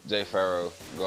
Jay Farrow. Go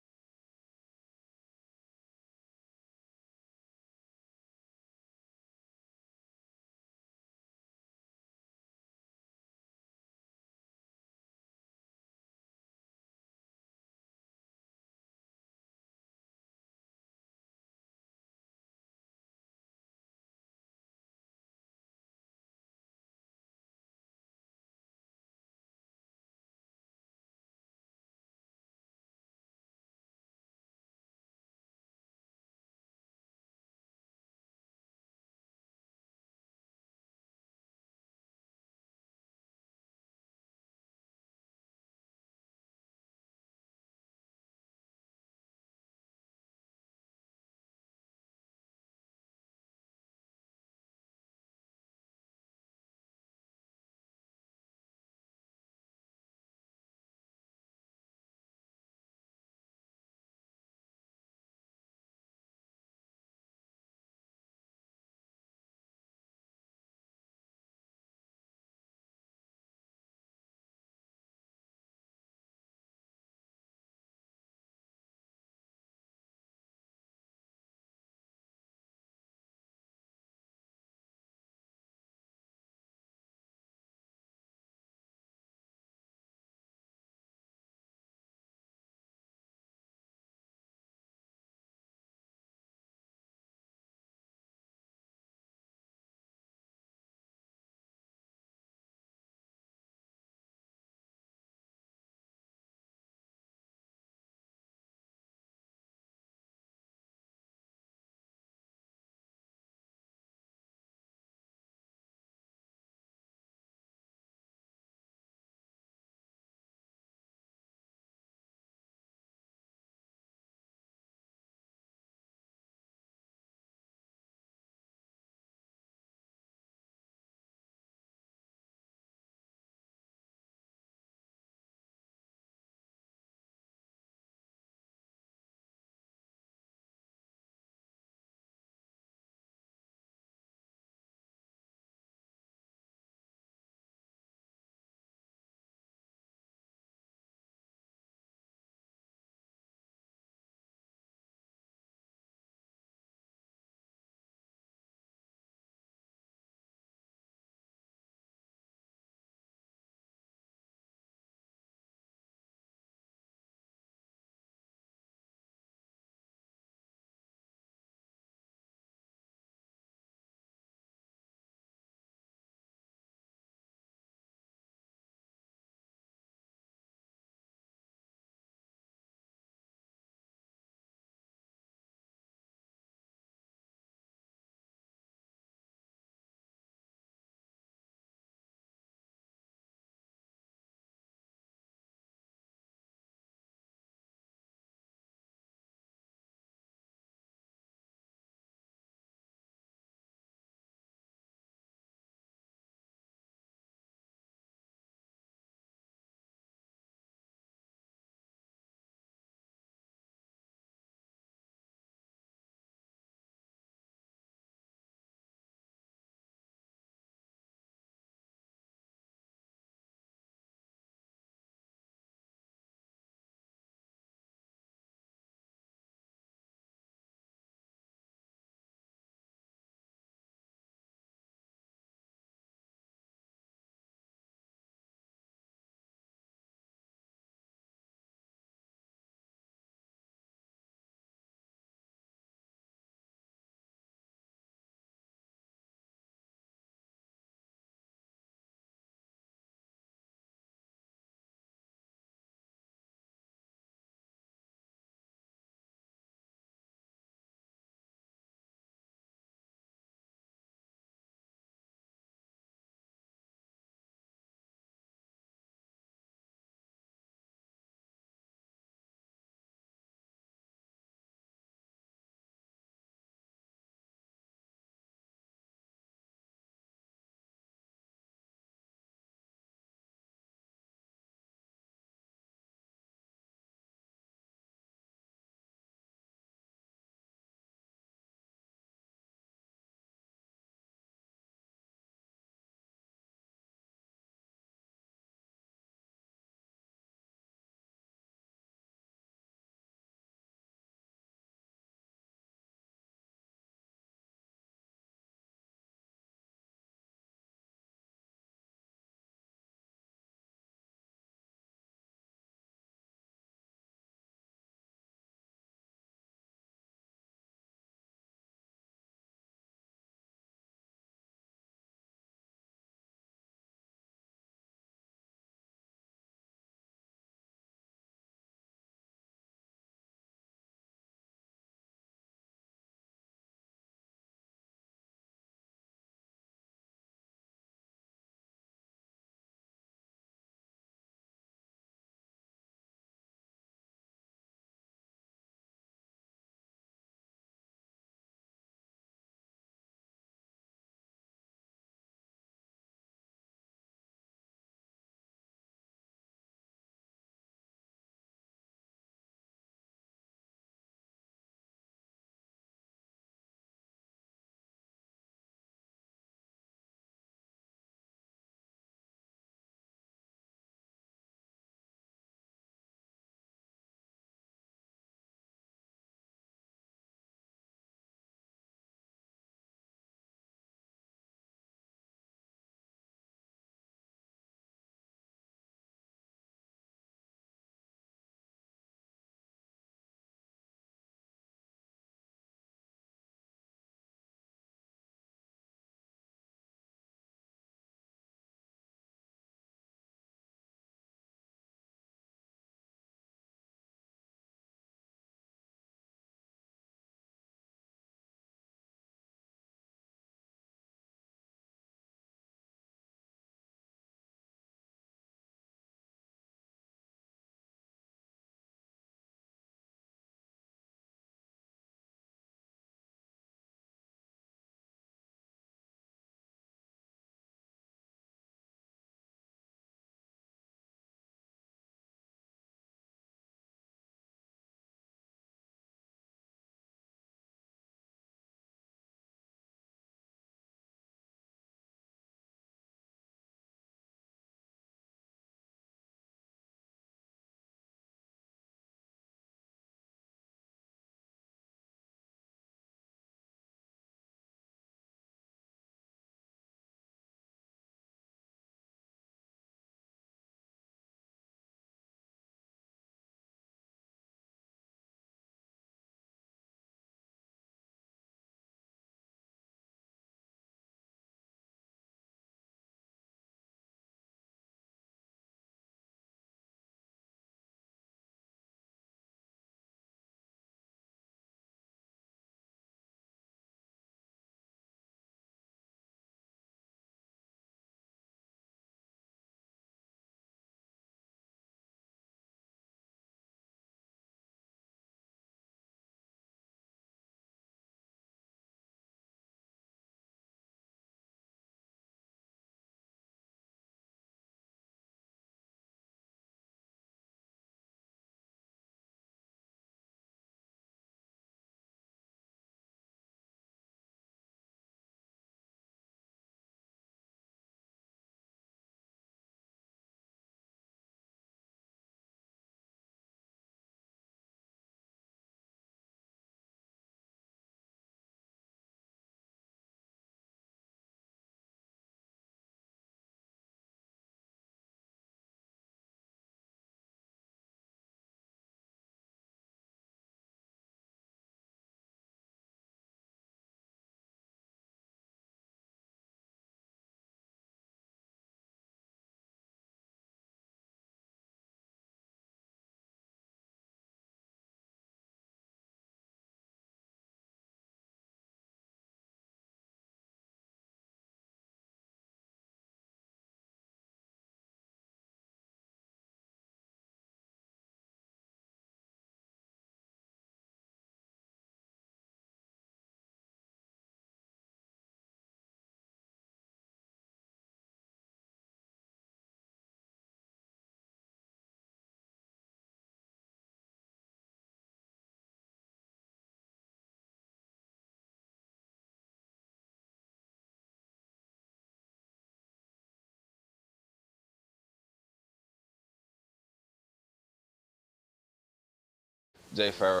Jay Farrell.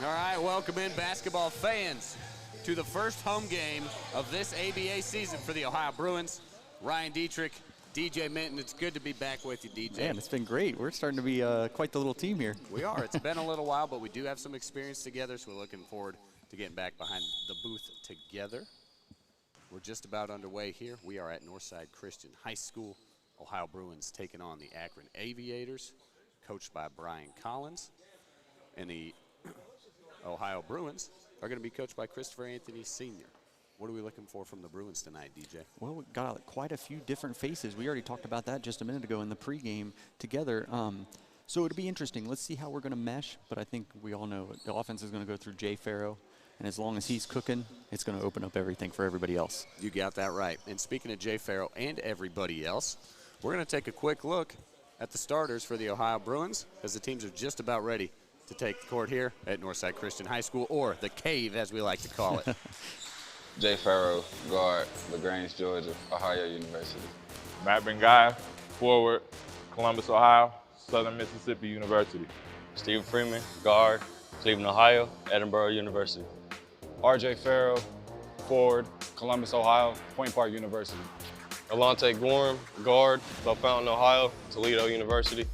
All right, welcome in, basketball fans, to the first home game of this ABA season for the Ohio Bruins. Ryan Dietrich, DJ Minton, it's good to be back with you, DJ. Man, it's been great. We're starting to be quite the little team here. We are. It's been a little while, but we do have some experience together, so we're looking forward to getting back behind the booth together. We're just about underway here. We are at Northside Christian High School. Ohio Bruins taking on the Akron Aviators, coached by Brian Collins. And the Ohio Bruins are going to be coached by Christopher Anthony Sr. What are we looking for from the Bruins tonight, DJ? Well, we've got quite a few different faces. We already talked about that just a minute ago in the pregame together. So it'll be interesting. Let's see how we're going to mesh, but I think we all know the offense is going to go through Jay Farrow, and as long as he's cooking, it's going to open up everything for everybody else. You got that right. And speaking of Jay Farrow and everybody else, we're going to take a quick look at the starters for the Ohio Bruins as the teams are just about ready to take the court here at Northside Christian High School, or the Cave as we like to call it. Jay Farrow, guard, LaGrange, Georgia, Ohio University. Matt Bengaya, forward, Columbus, Ohio, Southern Mississippi University. Steve Freeman, guard, Cleveland, Ohio, Edinburgh University. RJ Farrow, forward, Columbus, Ohio, Point Park University. Alante Gorham, guard, Bellefontaine, Ohio, Toledo University.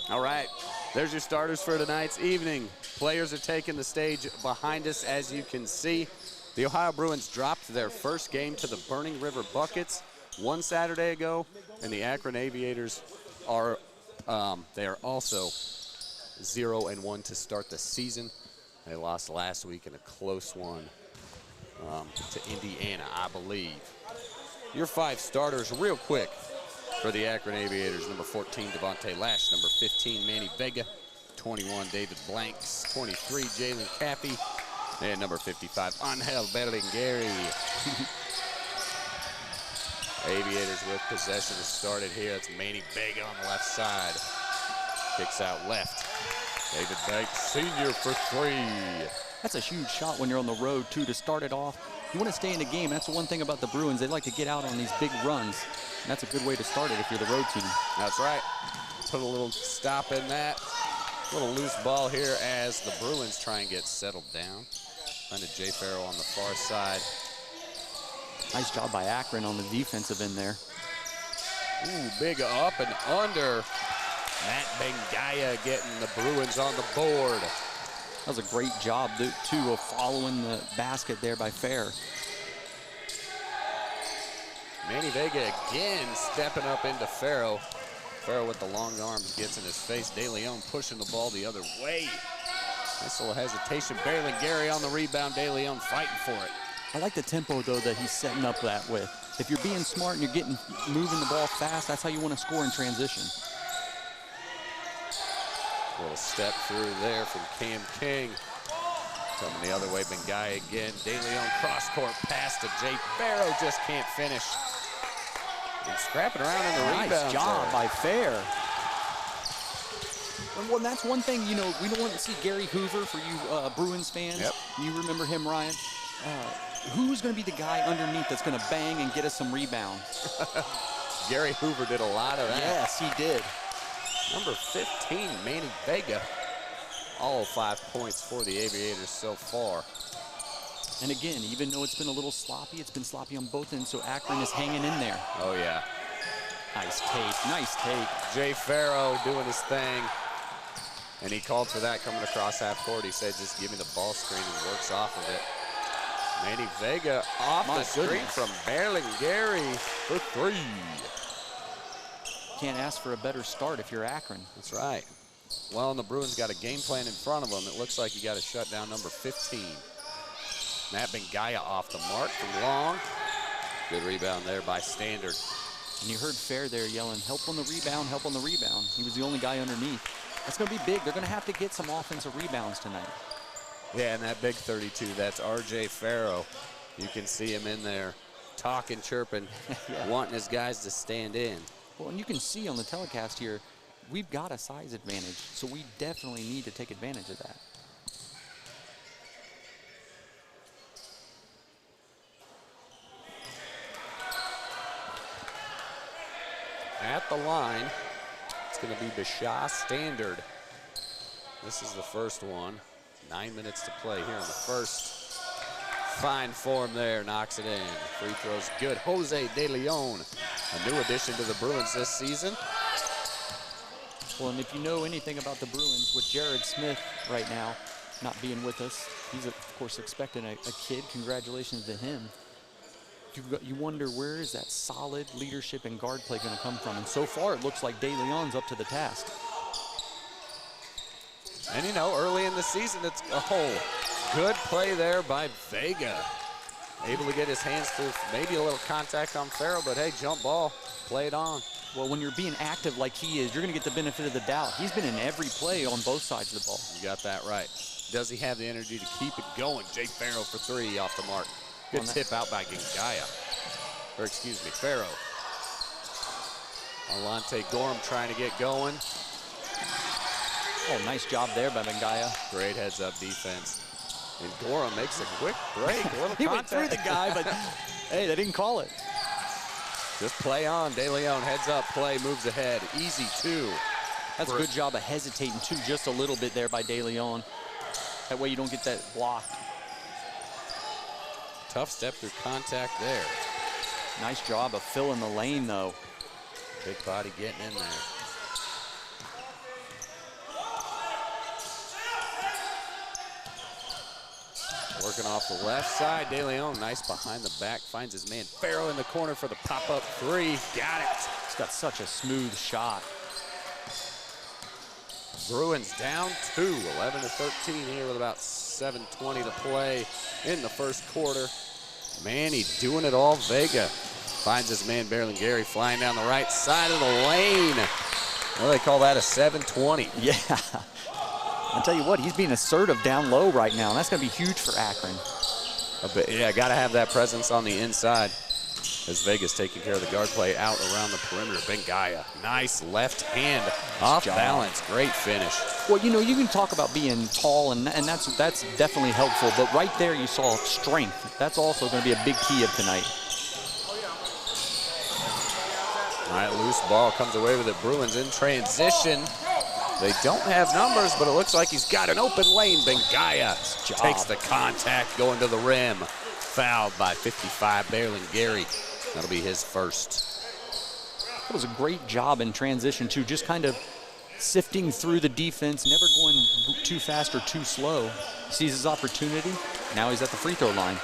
All right, there's your starters for tonight's evening. Players are taking the stage behind us, as you can see. The Ohio Bruins dropped their first game to the Burning River Buckets one Saturday ago, and the Akron Aviators are they are also 0-1 to start the season. They lost last week in a close one to Indiana, I believe. Your five starters real quick for the Akron Aviators: number 14, Devontae Lash; number 15, Manny Vega; 21, David Blanks; 23, Jalen Caffey; and number 55, Angel Berlingeri. Aviators with possession has started here. It's Manny Vega on the left side. Kicks out left. David Banks, senior, for three. That's a huge shot when you're on the road, too, to start it off. You want to stay in the game. That's the one thing about the Bruins. They like to get out on these big runs. And that's a good way to start it if you're the road team. That's right. Put a little stop in that. Little loose ball here as the Bruins try and get settled down. Find a Jay Farrow on the far side. Nice job by Akron on the defensive end there. Ooh, big up and under. Matt Bengaya getting the Bruins on the board. That was a great job, too, of following the basket there by Fair. Manny Vega again stepping up into Farrow. Farrow with the long arms gets in his face. De Leon pushing the ball the other way. Nice little hesitation. Berlingeri on the rebound. De Leon fighting for it. I like the tempo, though, that he's setting up that with. If you're being smart and you're moving the ball fast, that's how you want to score in transition. Little step through there from Cam King. Coming the other way, Bengaya again. De Leon cross-court pass to Jay Farrow, just can't finish. And scrapping around in the rebound. Nice job by Fair. Well, that's one thing, you know, we don't want to see Gary Hoover for you Bruins fans. Yep. You remember him, Ryan. Who's going to be the guy underneath that's going to bang and get us some rebounds? Gary Hoover did a lot of that. Yes, he did. Number 15, Manny Vega. All 5 points for the Aviators so far. And again, even though it's been a little sloppy, it's been sloppy on both ends, so Akron is hanging in there. Oh, yeah. Nice take, nice take. Jay Farrow doing his thing. And he called for that coming across half court. He said, just give me the ball screen, and works off of it. Manny Vega off the screen from Berlingeri for three. Can't ask for a better start if you're Akron. That's right. Well, and the Bruins got a game plan in front of them. It looks like you got to shut down number 15. Matt Bengaya off the mark from long. Good rebound there by Standard. And you heard Fair there yelling, help on the rebound, help on the rebound. He was the only guy underneath. That's going to be big. They're going to have to get some offensive rebounds tonight. Yeah, and that big 32, that's RJ Farrow. You can see him in there talking, chirping, yeah. Wanting his guys to stand in. Well, and you can see on the telecast here, we've got a size advantage, so we definitely need to take advantage of that. At the line, it's going to be Bashaw Standard. This is the first one. 9 minutes to play here in the first. Fine form there, knocks it in. Free throw's good. Jose De Leon, a new addition to the Bruins this season. Well, and if you know anything about the Bruins, with Jared Smith right now not being with us, he's of course expecting a kid. Congratulations to him. You wonder, where is that solid leadership and guard play going to come from? And so far, it looks like De Leon's up to the task. And you know, early in the season, it's a whole good play there by Vega. Able to get his hands through, maybe a little contact on Farrell, but hey, jump ball, play it on. Well, when you're being active like he is, you're going to get the benefit of the doubt. He's been in every play on both sides of the ball. You got that right. Does he have the energy to keep it going? Jake Farrell for 3 off the mark. Good tip out by Gingaya. Or excuse me, Farrell. Alante Gorham trying to get going. Oh, nice job there by Gingaya. Great heads-up defense. And Gorham makes a quick break. A little He went through the guy, but hey, they didn't call it. Just play on. De Leon heads up play, moves ahead. Easy 2. That's a good job of hesitating too, just a little bit there by De Leon. That way you don't get that block. Tough step through contact there. Nice job of filling the lane though. Big body getting in there. Working off the left side, De Leon, nice behind the back, finds his man Farrell in the corner for the pop-up 3. Got it. He's got such a smooth shot. Bruins down 2, 11-13 here with about 7:20 to play in the first quarter. Manny doing it all. Vega finds his man Berlingeri flying down the right side of the lane. Well, they call that a 720. Yeah. I'll tell you what, he's being assertive down low right now, and that's going to be huge for Akron. Yeah, got to have that presence on the inside as Vega's taking care of the guard play out around the perimeter. Gingaya, nice left hand off balance. Great finish. Well, you know, you can talk about being tall, and that's definitely helpful, but right there you saw strength. That's also going to be a big key of tonight. All right, loose ball comes away with it. Bruins in transition. They don't have numbers, but it looks like he's got an open lane. Gingaya takes the contact going to the rim. Fouled by 55, Berlingeri. That'll be his first. It was a great job in transition too, just kind of sifting through the defense, never going too fast or too slow. Sees his opportunity, now he's at the free throw line.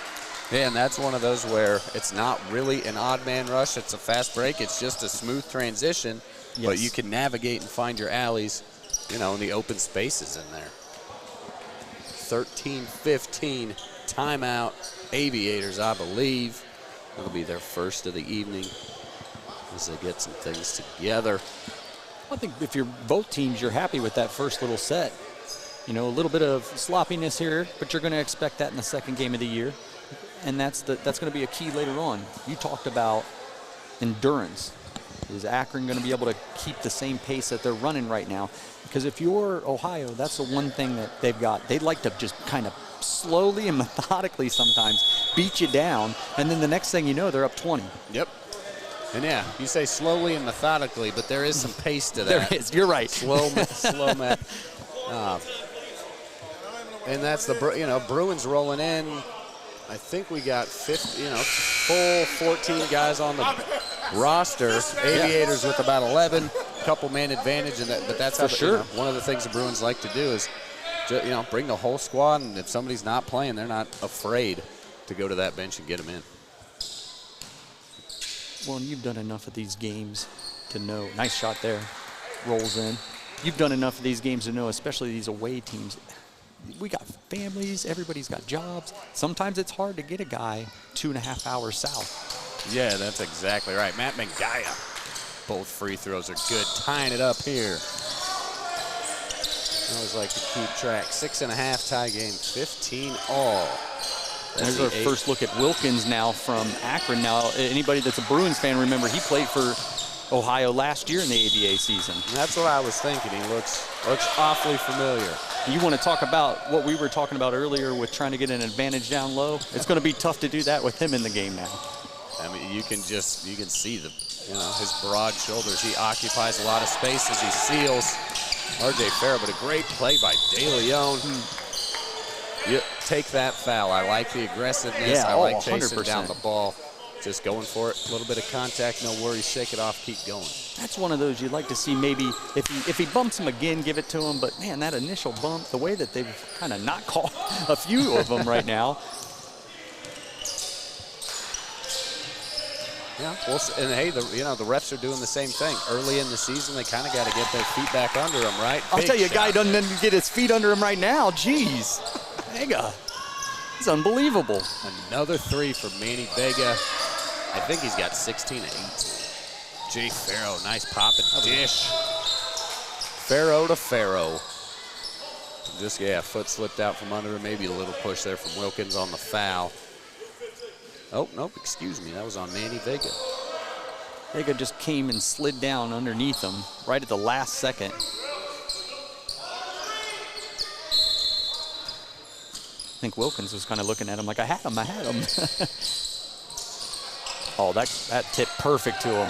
Yeah, and that's one of those where it's not really an odd man rush, it's a fast break, it's just a smooth transition, but you can navigate and find your alleys, you know, in the open spaces in there. 13-15, timeout, Aviators, I believe. It'll be their first of the evening as they get some things together. I think if you're both teams, you're happy with that first little set. You know, a little bit of sloppiness here, but you're going to expect that in the second game of the year. And that's going to be a key later on. You talked about endurance. Is Akron going to be able to keep the same pace that they're running right now? Because if you're Ohio, that's the one thing that they've got. They'd like to just kind of slowly and methodically sometimes beat you down, and then the next thing you know, they're up 20. Yep. And yeah, you say slowly and methodically, but there is some pace to that. There is. You're right. Slow, and that's the, you know, Bruins rolling in. I think we got 50, you know, full 14 guys on the roster. Aviators with about 11, couple man advantage, and that, but that's how sure. You know, one of the things the Bruins like to do is, you know, bring the whole squad, and if somebody's not playing, they're not afraid to go to that bench and get them in. Well, and you've done enough of these games to know. Nice shot there. Rolls in. You've done enough of these games to know, especially these away teams. We got families. Everybody's got jobs. Sometimes it's hard to get a guy 2.5 hours south. Yeah, that's exactly right. Matt Gingaya. Both free throws are good. Tying it up here. I always like to keep track. 6.5 tie game, 15 all. There's our first look at Wilkins now from Akron. Now, anybody that's a Bruins fan, remember he played for Ohio last year in the ABA season. And that's what I was thinking. He looks awfully familiar. You want to talk about what we were talking about earlier with trying to get an advantage down low? It's going to be tough to do that with him in the game now. I mean, you can see the, you know, his broad shoulders. He occupies a lot of space as he seals. R.J. Farrow, but a great play by De Leon. You take that foul. I like the aggressiveness. Yeah, I like chasing 100%. down the ball. Just going for it. A little bit of contact, no worries. Shake it off, keep going. That's one of those you'd like to see maybe if he bumps him again, give it to him. But, man, that initial bump, the way that they've kind of not called a few of them right now. Yeah, well, and hey, the refs are doing the same thing. Early in the season, they kind of got to get their feet back under them, right? I'll Big tell you, a shot. guy doesn't get his feet under him right now. Jeez. Vega. It's unbelievable. Another three for Manny Vega. I think he's got 16 and 18. Jay Farrow, nice pop and dish. Farrow to Farrow. Just, yeah, foot slipped out from under him. Maybe a little push there from Wilkins on the foul. Oh, nope, excuse me. That was on Manny Vega. Vega just came and slid down underneath him right at the last second. I think Wilkins was kind of looking at him like, I had him. Oh, that tipped perfect to him.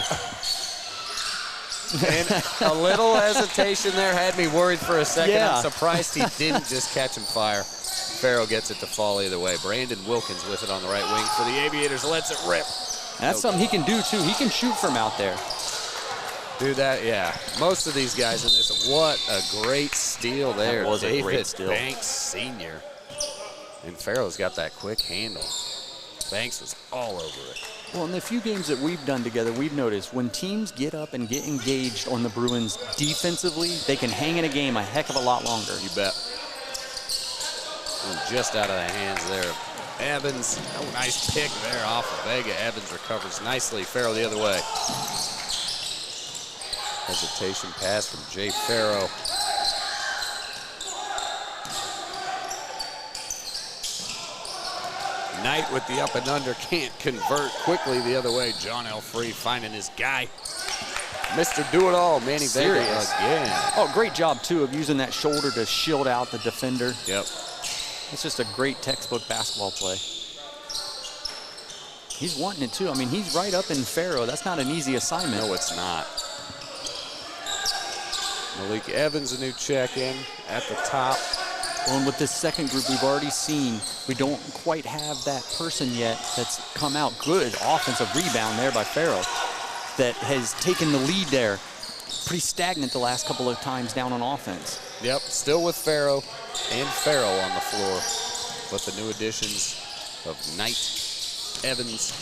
And a little hesitation there had me worried for a second. Yeah. I'm surprised he didn't just catch him fire. Farrow gets it to fall either way. Brandon Wilkins with it on the right wing for the Aviators. Lets it rip. That's something he can do, too. He can shoot from out there. Do that, yeah. Most of these guys in this, what a great steal there. That was a David great steal. Banks Sr. And Farrow's got that quick handle. Banks was all over it. Well, in the few games that we've done together, we've noticed when teams get up and get engaged on the Bruins defensively, they can hang in a game a heck of a lot longer. You bet. Just out of the hands there of Evans. Oh, nice pick there off of Vega. Evans recovers nicely. Farrow the other way. Hesitation pass from Jay Farrow. Knight with the up and under, can't convert. Quickly the other way. John Elfree finding his guy. Mr. Do-It-All, Manny Vega again. Oh, great job, too, of using that shoulder to shield out the defender. Yep. It's just a great textbook basketball play. He's wanting it, too. I mean, he's right up in Farrow. That's not an easy assignment. No, it's not. Malik Evans, a new check-in at the top. Well, and with this second group, we've already seen we don't quite have that person yet that's come out. Good offensive rebound there by Farrow that has taken the lead there. Pretty stagnant the last couple of times down on offense. Yep, still with Farrow and Farrow on the floor. But the new additions of Knight, Evans,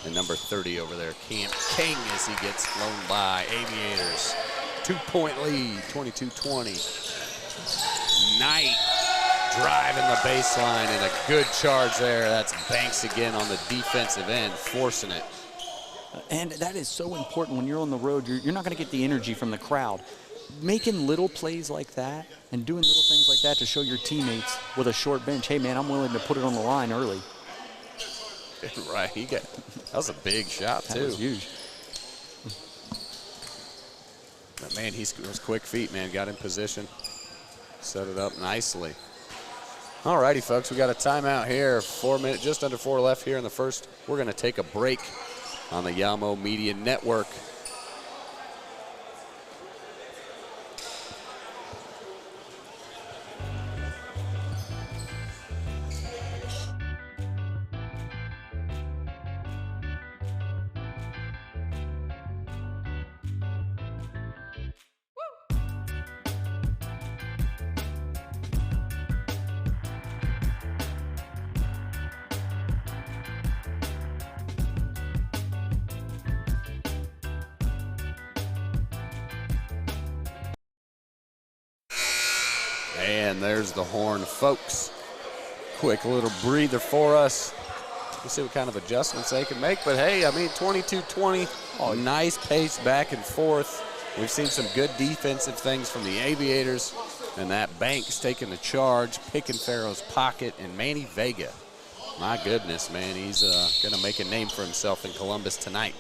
and number 30 over there, Camp King, as he gets flown by. Aviators, 2-point lead, 22-20. Knight driving the baseline and a good charge there. That's Banks again on the defensive end, forcing it. And that is so important when you're on the road. You're not going to get the energy from the crowd. Making little plays like that and doing little things like that to show your teammates with a short bench, hey, man, I'm willing to put it on the line early. Right, that was a big shot, too. That was huge. But, man, those quick feet, man, got in position. Set it up nicely. All righty, folks, we got a timeout here. 4 minutes, just under 4 left here in the first. We're going to take a break on the Yamo Media Network. And there's the horn, folks. Quick little breather for us. We'll see what kind of adjustments they can make. But, hey, I mean, 22-20, nice pace back and forth. We've seen some good defensive things from the Aviators. And that Banks taking the charge, picking Farrow's pocket, and Manny Vega. My goodness, man, he's going to make a name for himself in Columbus tonight.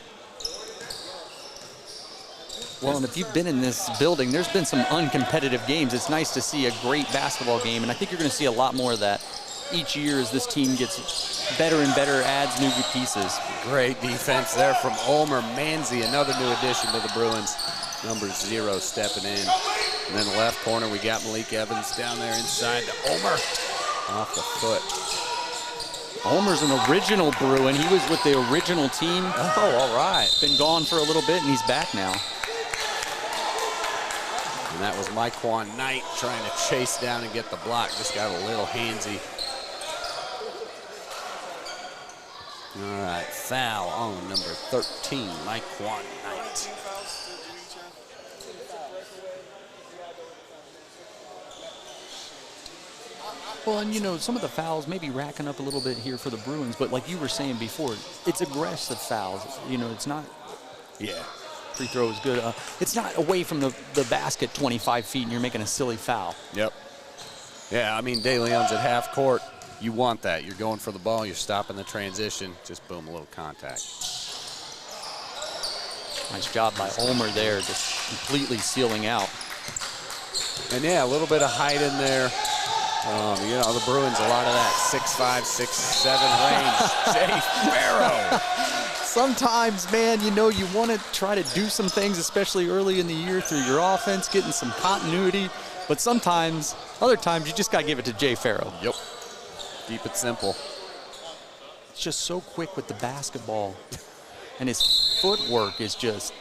Well, and if you've been in this building, there's been some uncompetitive games. It's nice to see a great basketball game, and I think you're going to see a lot more of that each year as this team gets better and better, adds new pieces. Great defense there from Ulmer Manzi, another new addition to the Bruins. number 0 stepping in. And then the left corner, we got Malik Evans down there inside to Omer off the foot. Omer's an original Bruin. He was with the original team. Oh, all right. Been gone for a little bit, and he's back now. And that was Myquan Knight trying to chase down and get the block. Just got a little handsy. All right, foul on number 13, Myquan Knight. Well, and you know, some of the fouls maybe racking up a little bit here for the Bruins, but like you were saying before, it's aggressive fouls. You know, it's not, Yeah. free throw is good. It's not away from the basket 25 feet and you're making a silly foul. Yep. Yeah, I mean, De Leon's at half court. You want that. You're going for the ball. You're stopping the transition. Just boom, a little contact. Nice job by Omer there, just completely sealing out. And yeah, a little bit of height in there. You know, the Bruins, a lot of that 6'5", 6'7" range. Jay Farrow. Sometimes, man, you know, you want to try to do some things, especially early in the year through your offense, getting some continuity. But sometimes, other times, you just got to give it to Jay Farrow. Yep. Keep it simple. It's just so quick with the basketball. And his footwork is just...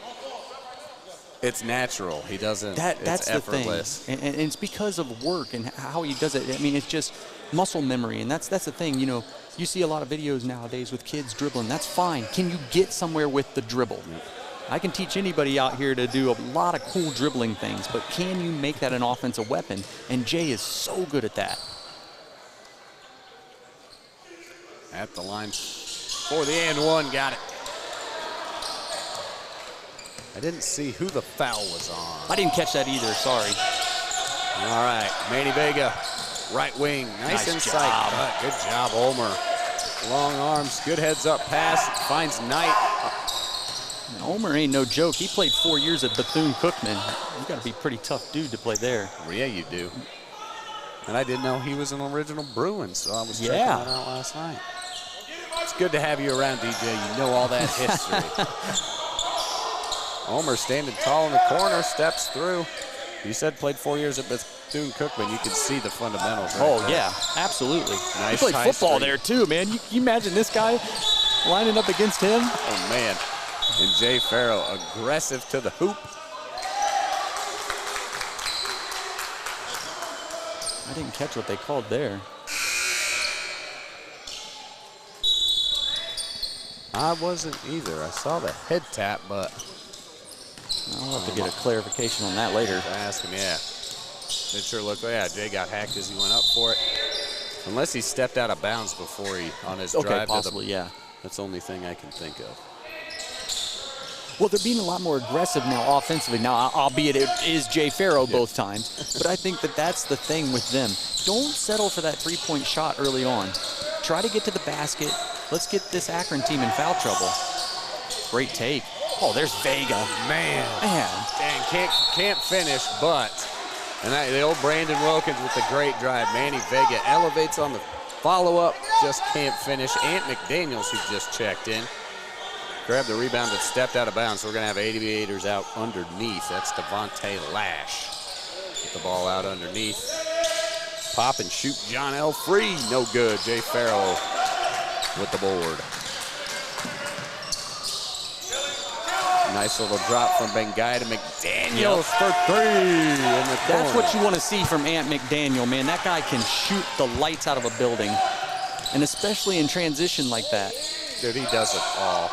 It's natural. He doesn't, That's it's effortless. the thing. And it's because of work and how he does it. I mean, it's just muscle memory. And that's the thing, you know, you see a lot of videos nowadays with kids dribbling. That's fine. Can you get somewhere with the dribble? Yep. I can teach anybody out here to do a lot of cool dribbling things, but can you make that an offensive weapon? And Jay is so good at that. At the line for the and one, got it. I didn't see who the foul was on. I didn't catch that either, sorry. All right, Manny Vega, right wing, nice inside cut. Good job, Omer. Long arms, good heads up pass, finds Knight. And Omer ain't no joke. He played 4 years at Bethune-Cookman. You got to be a pretty tough dude to play there. Well, yeah, you do. And I didn't know he was an original Bruin, so I was checking that out last night. It's good to have you around, DJ. You know all that history. Omer standing tall in the corner, steps through. You said played 4 years at Bethune-Cookman. You can see the fundamentals right there. Yeah, absolutely. Nice he played football there too, man. You imagine this guy lining up against him? Oh, man. And Jay Farrow, aggressive to the hoop. I didn't catch what they called there. I wasn't either. I saw the head tap, but I'll have to get a clarification on that later. Ask him, yeah. It sure looked like, yeah, Jay got hacked as he went up for it. Unless he stepped out of bounds before he, on his drive possibly, to the, yeah. That's the only thing I can think of. Well, they're being a lot more aggressive now offensively. Now, albeit it is Jay Farrow both times. But I think that that's the thing with them. Don't settle for that three-point shot early on. Try to get to the basket. Let's get this Akron team in foul trouble. Great take. Oh, there's Vega. Man. Dang, can't finish, but, and the old Brandon Wilkins with the great drive. Manny Vega elevates on the follow-up, just can't finish. Ant McDaniels, who just checked in, grabbed the rebound but stepped out of bounds. So we're going to have Aviators out underneath. That's Devontae Lash. Get the ball out underneath. Pop and shoot John L. Free. No good. Jay Farrow with the board. Nice little drop from Bengai to McDaniels for three in the corner. That's what you want to see from Ant McDaniel, man. That guy can shoot the lights out of a building, and especially in transition like that. Dude, he does it all.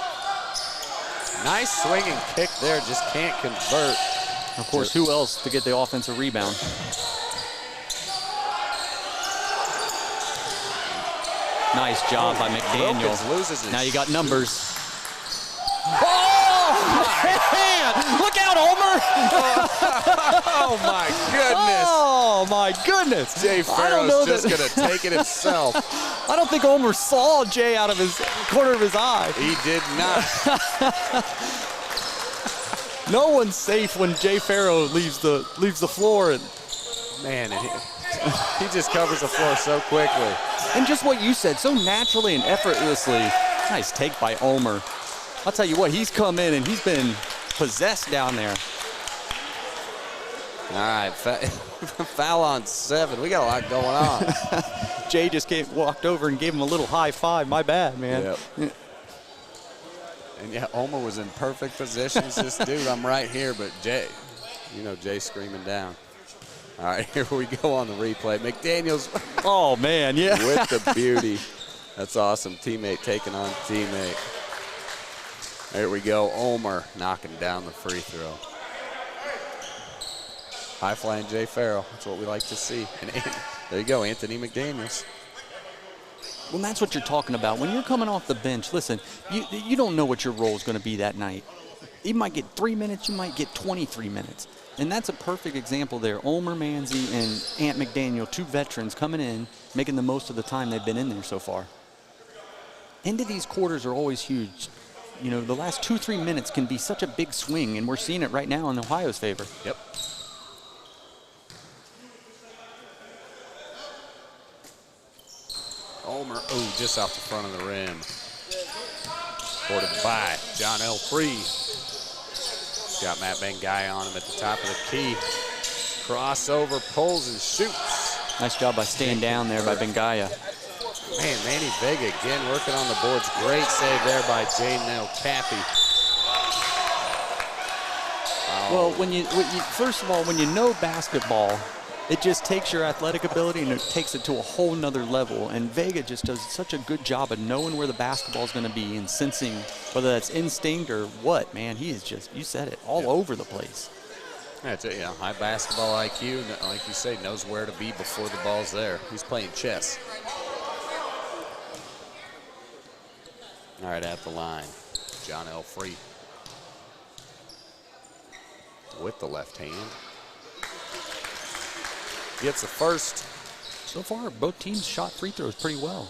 Nice swinging kick there, just can't convert. Of course, who else to get the offensive rebound? Nice job by McDaniel. Now you got numbers. Man, look out, Omer! Oh my goodness! Oh my goodness! Jay Farrow's just gonna take it himself. I don't think Omer saw Jay out of his corner of his eye. He did not. No one's safe when Jay Farrow leaves the floor, and man, he just covers the floor so quickly. And just what you said, so naturally and effortlessly. Nice take by Omer. I'll tell you what, he's come in and he's been possessed down there. All right, foul on 7. We got a lot going on. Jay just walked over and gave him a little high five. My bad, man. Yep. And yeah, Omer was in perfect position. It's this dude, I'm right here, but Jay, Jay's screaming down. All right, here we go on the replay. McDaniels. Oh, man, yeah. With the beauty. That's awesome. Teammate taking on teammate. There we go. Omer knocking down the free throw. High flying Jay Farrell. That's what we like to see. And there you go, Anthony McDaniels. Well, that's what you're talking about. When you're coming off the bench, listen, you don't know what your role is going to be that night. You might get 3 minutes, you might get 23 minutes. And that's a perfect example there. Omer Manzi and Ant McDaniel, 2 veterans coming in, making the most of the time they've been in there so far. End of these quarters are always huge. The last 2-3 minutes can be such a big swing, and we're seeing it right now in Ohio's favor. Yep. Omer, just off the front of the rim. Boarded by John L. Free. Got Matt Bengay on him at the top of the key. Crossover, pulls and shoots. Nice job by staying down there by Bengaya. Man, Manny Vega again working on the boards. Great save there by Jaden El Cappy. Well, first of all, when you know basketball, it just takes your athletic ability and it takes it to a whole nother level. And Vega just does such a good job of knowing where the basketball is going to be and sensing whether that's instinct or what, man. He is just, you said it, all over the place. That's it, high basketball IQ, and like you say, knows where to be before the ball's there. He's playing chess. All right, at the line, John L. Free with the left hand. Gets the first. So far, both teams shot free throws pretty well.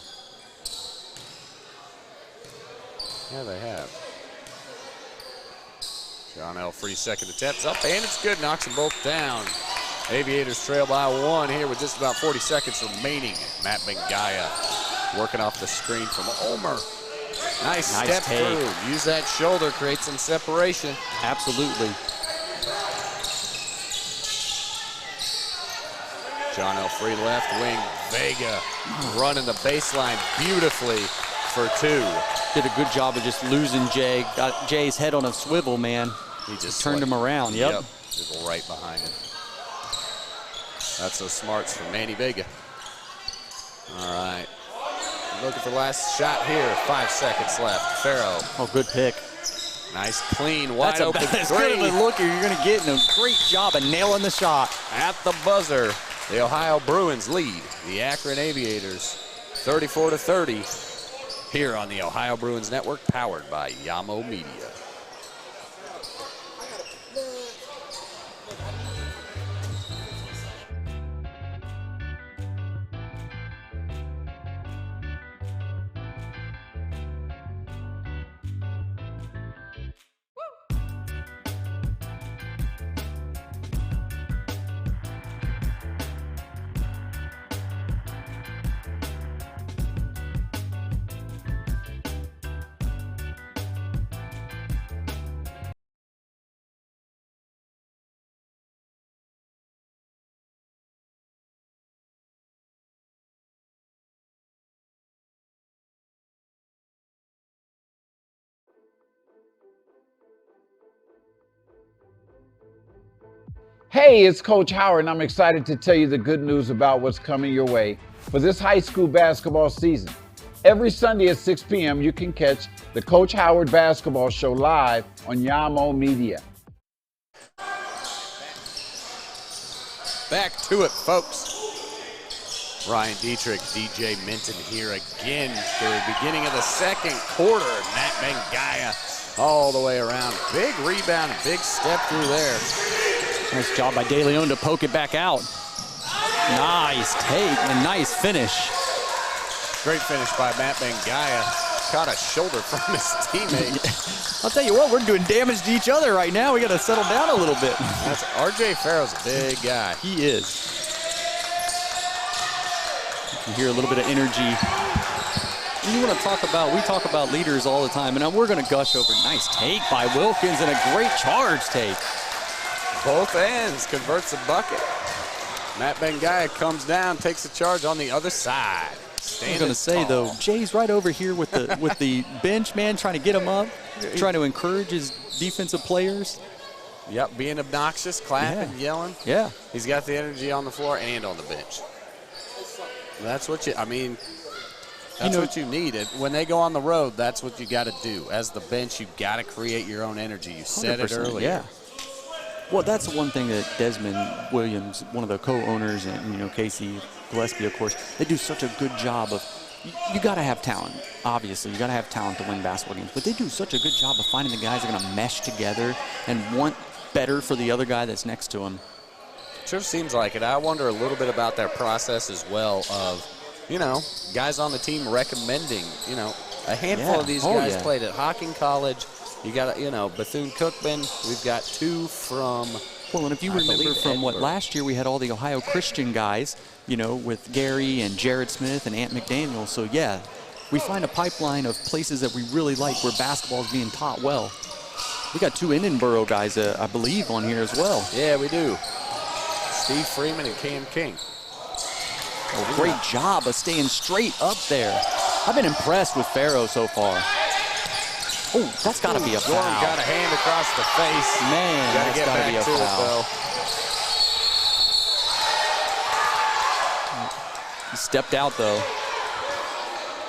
Yeah, they have. John L. Free second attempt up, and it's good. Knocks them both down. Aviators trail by 1 here with just about 40 seconds remaining. Matt Bengaya working off the screen from Omer. Nice step take. through. Use that shoulder, create some separation. Absolutely. John L. Free left wing. Vega running the baseline beautifully for 2. Did a good job of just losing Jay. Got Jay's head on a swivel, man. He just turned him around. Yep. Just right behind him. That's so smarts from Manny Vega. All right. Looking for last shot here. 5 seconds left. Farrow. Oh, good pick. Nice, clean, wide open three. That's as good of a look you're going to get, and a great job of nailing the shot. At the buzzer, the Ohio Bruins lead the Akron Aviators 34-30 here on the Ohio Bruins Network, powered by Yamo Media. Hey, it's Coach Howard, and I'm excited to tell you the good news about what's coming your way for this high school basketball season. Every Sunday at 6 p.m., you can catch the Coach Howard Basketball Show live on Yamo Media. Back to it, folks. Ryan Dietrich, DJ Minton here again for the beginning of the second quarter. Matt Bengaya all the way around. Big rebound, big step through there. Nice job by De Leon to poke it back out. Nice take and nice finish. Great finish by Matt Bengaya. Caught a shoulder from his teammate. I'll tell you what, we're doing damage to each other right now. We got to settle down a little bit. That's RJ Farrell's a big guy. He is. You hear a little bit of energy. You want to talk about, we talk about leaders all the time, and we're going to gush over. Nice take by Wilkins and a great charge take. both ends, converts the bucket. Matt Bengaya comes down, takes the charge on the other side. I was going to say, though, Jay's right over here with the with the bench, man, trying to get him up, trying to encourage his defensive players. Yep, being obnoxious, clapping, yelling. Yeah. He's got the energy on the floor and on the bench. That's what you, I mean, that's what you need. When they go on the road, that's what you got to do. As the bench, you got to create your own energy. You said it earlier. Yeah. Well, that's the one thing that Desmond Williams, one of the co-owners, and Casey Gillespie, of course, they do such a good job of. You got to have talent. Obviously, you got to have talent to win basketball games. But they do such a good job of finding the guys that are going to mesh together and want better for the other guy that's next to him. Sure seems like it. I wonder a little bit about their process as well of, guys on the team recommending, a handful of these guys played at Hocking College. You got, Bethune-Cookman. We've got 2 from, well, and if you remember from what last year we had all the Ohio Christian guys, with Gary and Jared Smith and Ant McDaniel. So, yeah, we find a pipeline of places that we really like where basketball is being taught well. We got 2 Edinboro guys, I believe, on here as well. Yeah, we do. Steve Freeman and Cam King. Great job of staying straight up there. I've been impressed with Farrow so far. Oh, that's got to be a foul. Gorham got a hand across the face. Man, that's got to be a foul. He stepped out, though.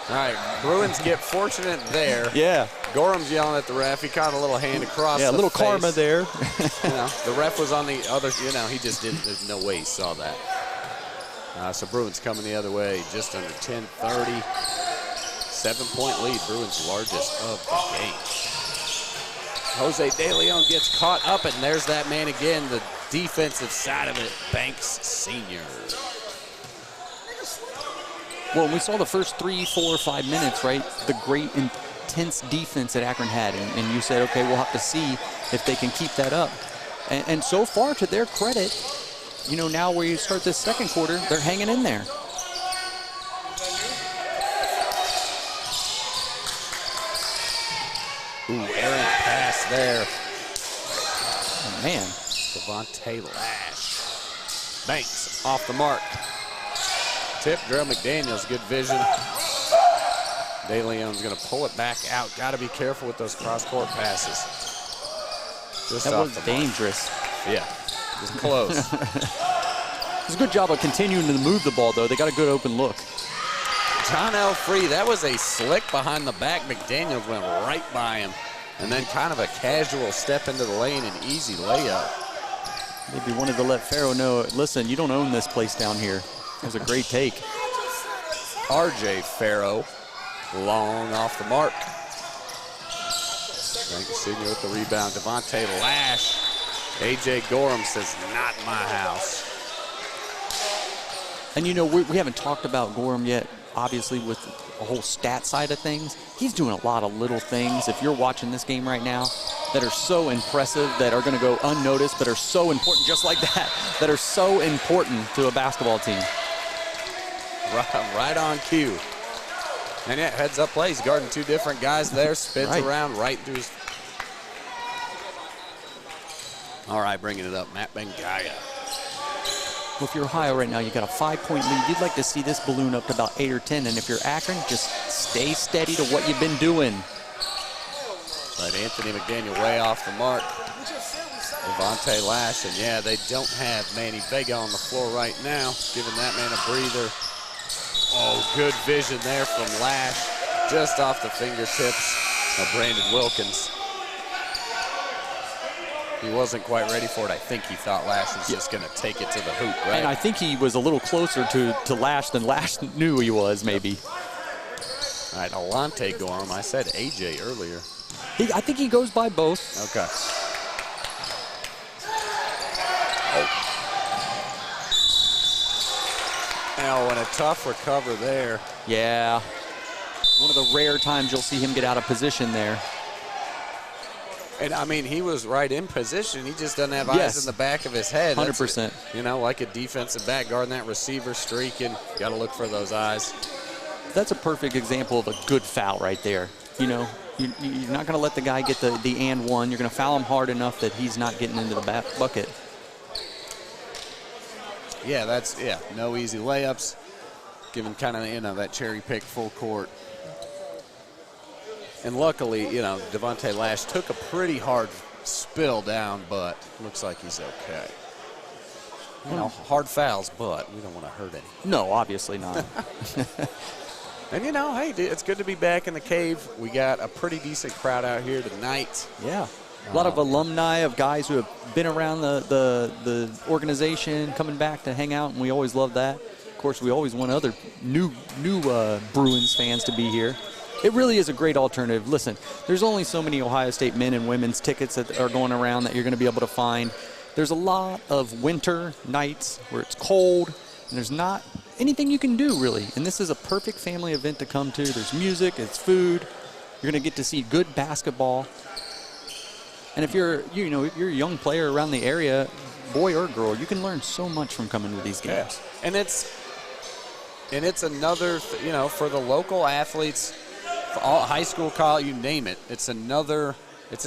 All right, Bruins get fortunate there. Yeah. Gorham's yelling at the ref. He caught a little hand across the face. Yeah, a little karma there. The ref was on the other, he just didn't, there's no way he saw that. So Bruins coming the other way, just under 10:30. 7-point lead, Bruins' largest of the game. Jose De Leon gets caught up, and there's that man again, the defensive side of it, Banks Sr. Well, we saw the first 3, 4, 5 minutes, right? The great, intense defense that Akron had, and you said, okay, we'll have to see if they can keep that up. And so far, to their credit, now where you start this second quarter, they're hanging in there. Ooh, errant pass there. Oh, man. Devontae Lash. Banks off the mark. Tip, Darrell McDaniels, good vision. De Leon's going to pull it back out. Got to be careful with those cross-court passes. Just that off was the dangerous. Mark. Yeah, just close. It's a good job of continuing to move the ball, though. They got a good open look. John L. Free, that was a slick behind the back. McDaniels went right by him. And then kind of a casual step into the lane and easy layup. Maybe wanted to let Farrow know, listen, you don't own this place down here. It was a great take. R.J. Farrow, long off the mark. Banks Sr. with the rebound. Devontae Lash. A.J. Gorham says, not my house. And we haven't talked about Gorham yet, obviously, with the whole stat side of things. He's doing a lot of little things, if you're watching this game right now, that are so impressive, that are going to go unnoticed, but are so important, just like that are so important to a basketball team. Right on cue. And yeah, heads up play. He's guarding 2 different guys there, spins around right through his. All right, bringing it up, Matt Bengaya. Well, if you're Ohio right now, you got a 5-point lead. You'd like to see this balloon up to about 8 or 10. And if you're Akron, just stay steady to what you've been doing. But Anthony McDaniel way off the mark. Devontae Lash, and yeah, they don't have Manny Vega on the floor right now, giving that man a breather. Oh, good vision there from Lash, just off the fingertips of Brandon Wilkins. He wasn't quite ready for it. I think he thought Lash was just going to take it to the hoop, right? And I think he was a little closer to Lash than Lash knew he was, maybe. All right, Alante Gorham. I said AJ earlier. I think he goes by both. Okay. Now, and a tough recover there. Yeah. One of the rare times you'll see him get out of position there. And, I mean, he was right in position. He just doesn't have eyes in the back of his head. 100%. Like a defensive back guarding that receiver, streaking. Got to look for those eyes. That's a perfect example of a good foul right there. You're not going to let the guy get the and one. You're going to foul him hard enough that he's not getting into the bucket. Yeah, no easy layups. Given kind of, that cherry pick full court. And luckily, Devontae Lash took a pretty hard spill down, but looks like he's okay. Hard fouls, but we don't want to hurt any. No, obviously not. And, hey, it's good to be back in the cave. We got a pretty decent crowd out here tonight. Yeah. A lot of alumni of guys who have been around the organization coming back to hang out, and we always love that. Of course, we always want other new Bruins fans to be here. It really is a great alternative. Listen, there's only so many Ohio State men and women's tickets that are going around that you're going to be able to find. There's a lot of winter nights where it's cold, and there's not anything you can do, really. And this is a perfect family event to come to. There's music, it's food. You're going to get to see good basketball. And if you're a young player around the area, boy or girl, you can learn so much from coming to these games. Yeah. And it's another, for the local athletes, for all high school, college, you name it. It's an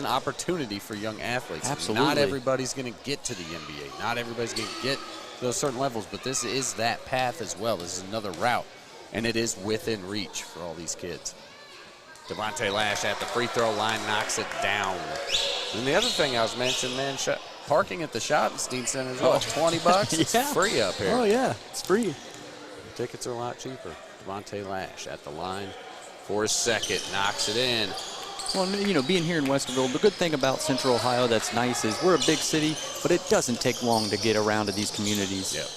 opportunity for young athletes. Absolutely. Not everybody's going to get to the NBA. Not everybody's going to get to those certain levels, but this is that path as well. This is another route, and it is within reach for all these kids. Devontae Lash at the free throw line knocks it down. And the other thing I was mentioning, man, parking at the Schottenstein Center is $20? Yeah. It's free up here. Oh, yeah, it's free. Tickets are a lot cheaper. Devontae Lash at the line for his second, knocks it in. Well, being here in Westerville, the good thing about Central Ohio that's nice is we're a big city, but it doesn't take long to get around to these communities. Yep.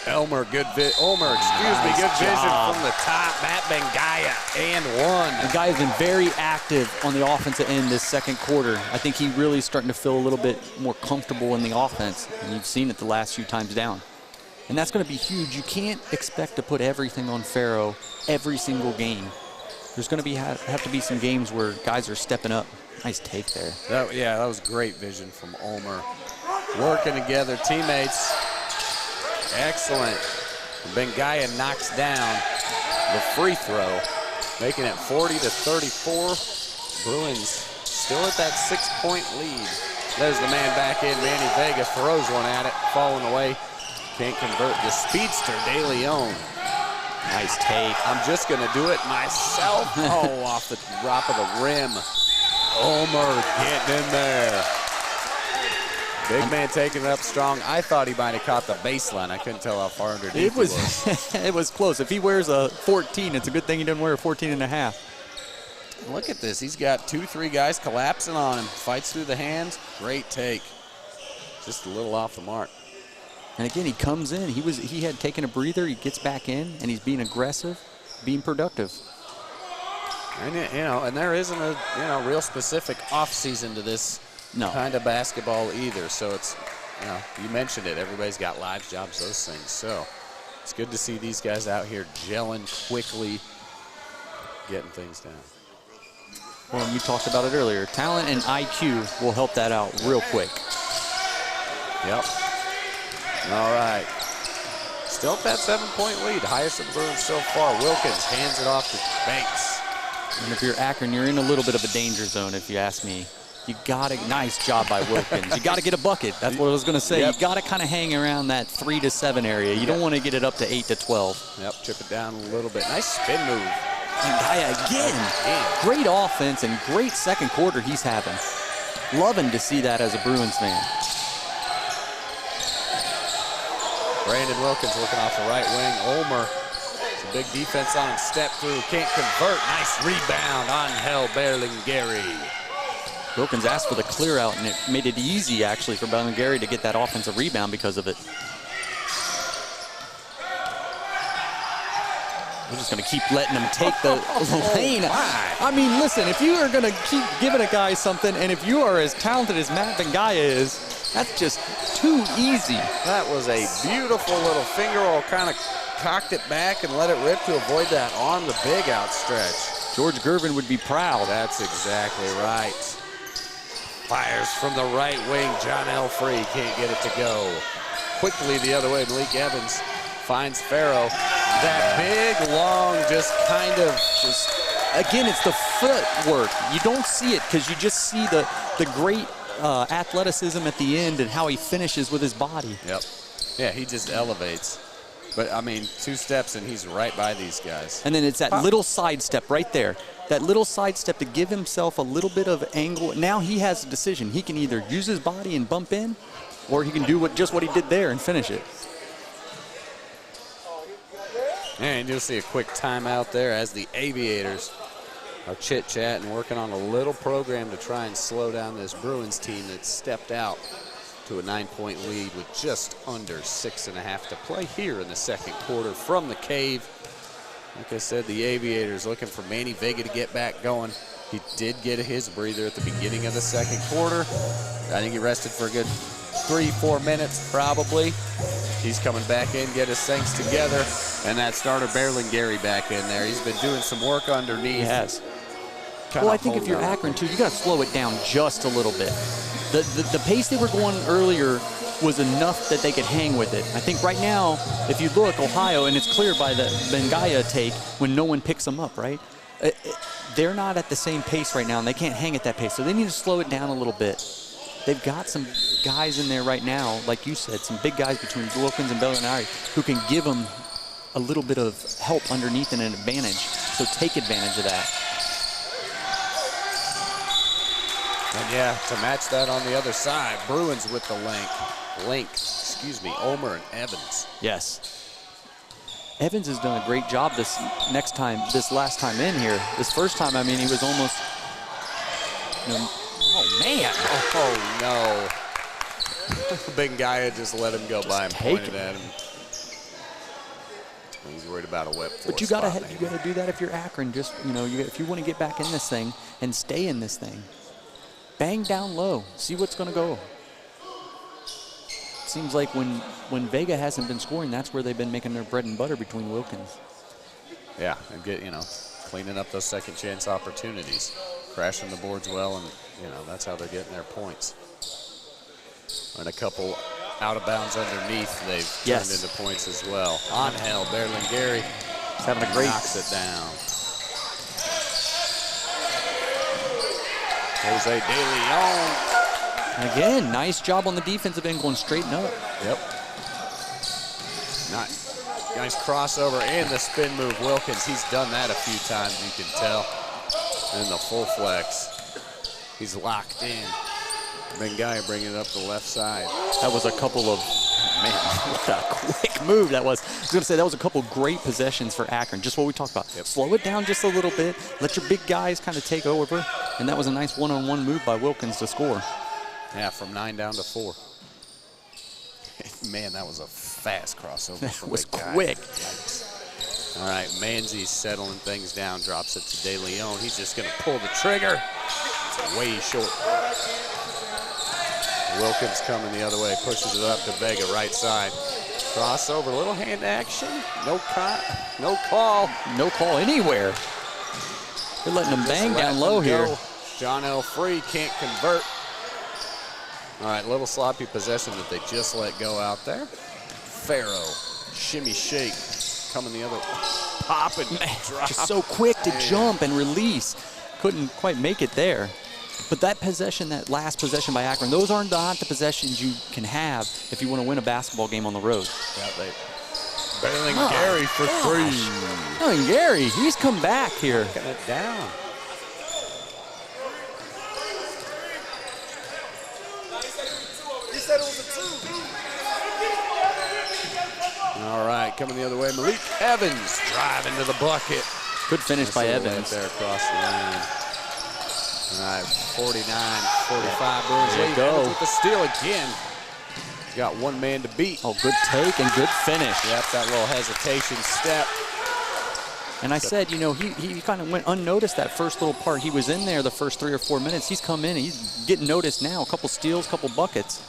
Elmer, good vision from the top. Matt Bengaya, and one. The guy has been very active on the offensive end this second quarter. I think he's really starting to feel a little bit more comfortable in the offense, and you've seen it the last few times down. And that's going to be huge. You can't expect to put everything on Farrow every single game. There's going to have to be some games where guys are stepping up. Nice take there. That was great vision from Ulmer. Working together, teammates. Excellent. Bengaya knocks down the free throw, making it 40-34. Bruins still at that 6-point lead. There's the man back in. Manny Vega throws one at it, falling away. Can't convert. The speedster, De Leon. Nice take. I'm just going to do it myself. Oh, off the drop of the rim. Ulmer getting in there. Big man taking it up strong. I thought he might have caught the baseline. I couldn't tell how far underneath it was. It was close. If he wears a 14, it's a good thing he doesn't wear a 14 and a half. Look at this. He's got 2-3 guys collapsing on him. Fights through the hands. Great take. Just a little off the mark. And again, he comes in. He had taken a breather. He gets back in, and he's being aggressive, being productive. And and there isn't a real specific off season to this kind of basketball either. So it's you mentioned it. Everybody's got lives, jobs, those things. So it's good to see these guys out here gelling quickly, getting things down. Well, you talked about it earlier. Talent and IQ will help that out real quick. Yep. All right. Still at that 7-point lead. Highest of the Bruins so far. Wilkins hands it off to Banks. And if you're Akron, you're in a little bit of a danger zone, if you ask me. You got a nice job by Wilkins. You got to get a bucket. That's what I was going to say. Yep. You got to kind of hang around that 3 to 7 area. You don't want to get it up to 8 to 12. Yep, chip it down a little bit. Nice spin move. And again, great offense and great second quarter he's having. Loving to see that as a Bruins fan. Brandon Wilkins looking off the right wing. Ulmer, it's a big defense on him. Step through, can't convert. Nice rebound on Angel Berlingeri. Wilkins asked for the clear out, and it made it easy, actually, for Berlingeri to get that offensive rebound because of it. We're just going to keep letting him take the lane. I mean, listen, if you are going to keep giving a guy something, and if you are as talented as Matt Bengaya is, that's just too easy. That was a beautiful little finger roll, kind of cocked it back and let it rip to avoid that on the big outstretch. George Gervin would be proud. That's exactly right. Fires from the right wing. John Elfrey can't get it to go. Quickly the other way, Malik Evans finds Farrow. That big, long, again, it's the footwork. You don't see it because you just see the great athleticism at the end and how he finishes with his body. Yep. Yeah, he just elevates. But, I mean, 2 steps and he's right by these guys. And then it's that little sidestep right there. That little sidestep to give himself a little bit of angle. Now he has a decision. He can either use his body and bump in, or he can do just what he did there and finish it. And you'll see a quick timeout there as the Aviators are chit-chatting, working on a little program to try and slow down this Bruins team that stepped out to a 9-point lead with just under 6.5 to play here in the second quarter from the cave. Like I said, the Aviators looking for Manny Vega to get back going. He did get his breather at the beginning of the second quarter. I think he rested for a good 3-4 minutes probably. He's coming back in, get his things together. And that starter, Berlingeri, back in there. He's been doing some work underneath. He has. Well, I think if you're Akron, too, you got to slow it down just a little bit. The pace they were going earlier was enough that they could hang with it. I think right now, if you look, Ohio, and it's clear by the Bengaya take when no one picks them up, right? They're not at the same pace right now, and they can't hang at that pace, so they need to slow it down a little bit. They've got some guys in there right now, like you said, some big guys between Wilkins and Bellinari who can give them a little bit of help underneath and an advantage, so take advantage of that. And yeah, to match that on the other side, Bruins with the link, Omer and Evans. Yes. Evans has done a great job this last time in here. This first time, I mean, he was almost, oh man. Oh no. Bengaya just let him go by and pointed at him. He's worried about a wet floor. But you gotta do that if you're Akron. Just, if you want to get back in this thing and stay in this thing. Bang down low, see what's going to go. Seems like when Vega hasn't been scoring, that's where they've been making their bread and butter between Wilkins. Yeah, and cleaning up those second chance opportunities, crashing the boards well, and that's how they're getting their points. And a couple out of bounds underneath, they've turned into points as well. Angel Berlingeri He's having a great knocks it down. Jose De Leon. Again, nice job on the defensive end going straight up. Yep. Nice crossover and the spin move. Wilkins, he's done that a few times, you can tell. And the full flex. He's locked in. Bengaya bringing it up the left side. That was a couple of, man, what a quick move that was. I was going to say, that was a couple great possessions for Akron, just what we talked about. Yep. Slow it down just a little bit, let your big guys kind of take over, and that was a nice one-on-one move by Wilkins to score. Yeah, from 9 down to 4. Man, that was a fast crossover. That was quick. All right, Manzi's settling things down, drops it to De Leon. He's just going to pull the trigger. It's way short. Wilkins coming the other way, pushes it up to Vega, right side. Crossover, little hand action. No call. No call anywhere. They're letting them bang down low here. John L. Free can't convert. All right, little sloppy possession that they just let go out there. Farrow, shimmy shake, coming the other, pop and drop. Just so quick to jump and release. Couldn't quite make it there. But that possession, that last possession by Akron, those are not the possessions you can have if you want to win a basketball game on the road. Yeah, Berlingeri for 3. Berlingeri, he's come back here. Knocking it down. All right, coming the other way, Malik Evans driving to the bucket. Good finish by Evans. There across the line. All right, 49-45 Bruins. There you go. Evans with the steal again. He's got one man to beat. Oh, good take and good finish. Yep, that little hesitation step. And I said, he kind of went unnoticed that first little part. He was in there the first 3 or 4 minutes. He's come in and he's getting noticed now. A couple steals, couple buckets.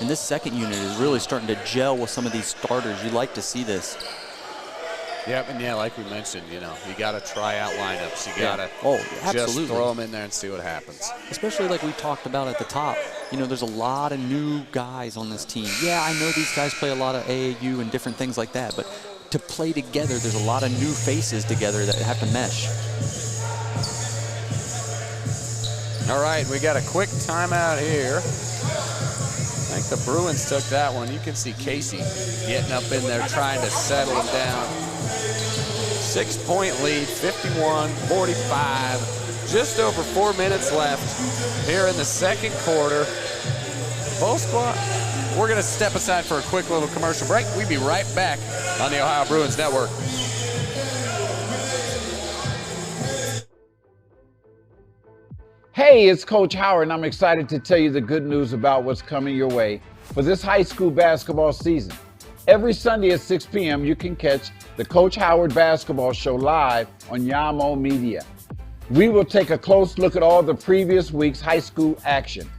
And this second unit is really starting to gel with some of these starters. You like to see this. Yep, and yeah, like we mentioned, you got to try out lineups. You got to just throw them in there and see what happens. Especially like we talked about at the top. There's a lot of new guys on this team. Yeah, I know these guys play a lot of AAU and different things like that, but to play together, there's a lot of new faces together that have to mesh. All right, we got a quick timeout here. I think the Bruins took that one. You can see Casey getting up in there trying to settle him down. 6-point lead, 51-45. Just over 4 minutes left here in the second quarter. Both squad. We're going to step aside for a quick little commercial break. We'll be right back on the Ohio Bruins Network. Hey, it's Coach Howard, and I'm excited to tell you the good news about what's coming your way for this high school basketball season. Every Sunday at 6 p.m., you can catch the Coach Howard Basketball Show live on Yamo Media. We will take a close look at all the previous week's high school action,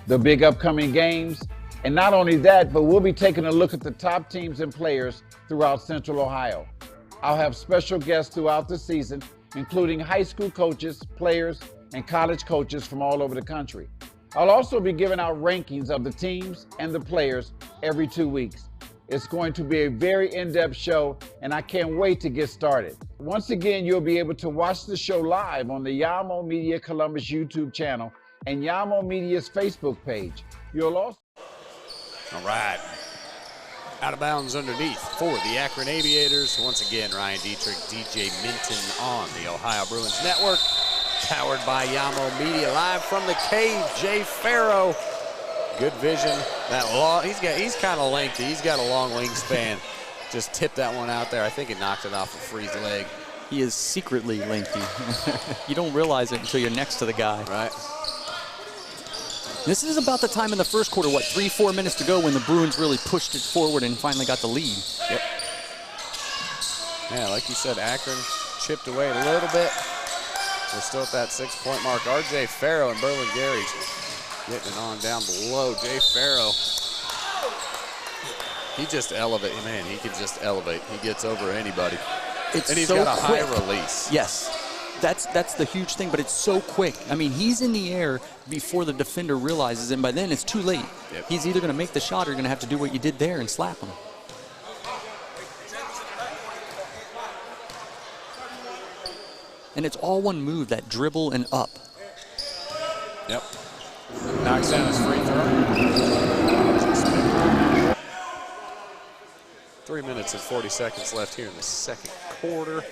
the big upcoming games, and not only that, but we'll be taking a look at the top teams and players throughout Central Ohio. I'll have special guests throughout the season, including high school coaches, players, and college coaches from all over the country. I'll also be giving out rankings of the teams and the players every 2 weeks. It's going to be a very in-depth show, and I can't wait to get started. Once again, you'll be able to watch the show live on the Yamo Media Columbus YouTube channel and Yamo Media's Facebook page. You'll also... All right. Out of bounds underneath for the Akron Aviators. Once again, Ryan Dietrich, DJ Minton on the Ohio Bruins Network. Powered by Yamo Media, live from the cave. Jay Farrow, good vision. That long, he's kind of lengthy. He's got a long wingspan. Just tipped that one out there. I think he knocked it off a free's leg. He is secretly lengthy. You don't realize it until you're next to the guy. Right. This is about the time in the first quarter, 3-4 minutes to go, when the Bruins really pushed it forward and finally got the lead. Yep. Yeah, like you said, Akron chipped away a little bit. We're still at that 6-point mark. R.J. Farrow and Berlin Gary's getting it on down below. Jay Farrow, he just elevates. Man, he can just elevate. He gets over anybody. And he's so got a quick high release. Yes, that's the huge thing, but it's so quick. I mean, he's in the air before the defender realizes it, and by then it's too late. Yep. He's either going to make the shot or you're going to have to do what you did there and slap him. And it's all one move, that dribble and up. Yep. Knocks down his free throw. 3 minutes and 40 seconds left here in the second quarter.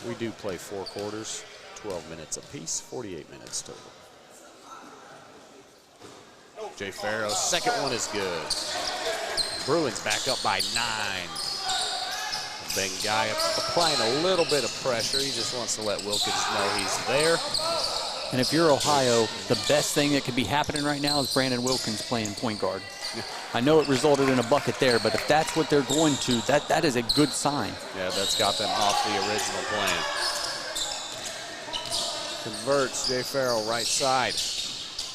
We do play 4 quarters, 12 minutes apiece, 48 minutes total. Jay Farrow's second one is good. Bruins back up by 9. Bengai applying a little bit of pressure. He just wants to let Wilkins know he's there. And if you're Ohio, the best thing that could be happening right now is Brandon Wilkins playing point guard. I know it resulted in a bucket there, but if that's what they're going to, that is a good sign. Yeah, that's got them off the original plan. Converts, Jay Farrow right side.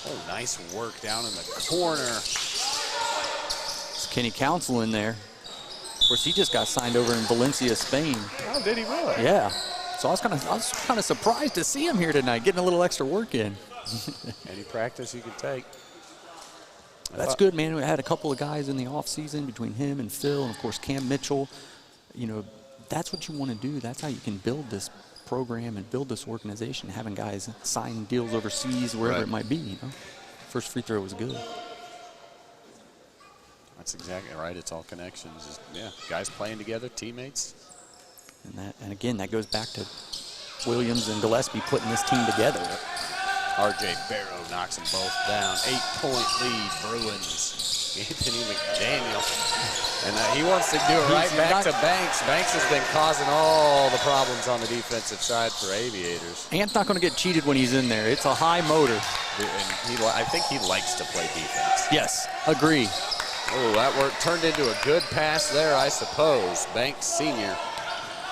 Oh, nice work down in the corner. It's Kenny Council in there. Of course, he just got signed over in Valencia, Spain. Oh, did he really? Yeah. So I was kind of surprised to see him here tonight, getting a little extra work in. Any practice you can take. That's good, man. We had a couple of guys in the offseason between him and Phil, and of course Cam Mitchell. You know, that's what you want to do. That's how you can build this program and build this organization, having guys sign deals overseas, wherever it might be. You know, first free throw was good. That's exactly right. It's all connections. Just, yeah, guys playing together, teammates. And again, that goes back to Williams and Gillespie putting this team together. R.J. Farrow knocks them both down. 8-point lead, Bruins. Anthony McDaniel. And he wants to do it right back to Banks. Banks has been causing all the problems on the defensive side for Aviators. Ant's not going to get cheated when he's in there. It's a high motor. And I think he likes to play defense. Yes, agree. Oh, that turned into a good pass there, I suppose. Banks Sr.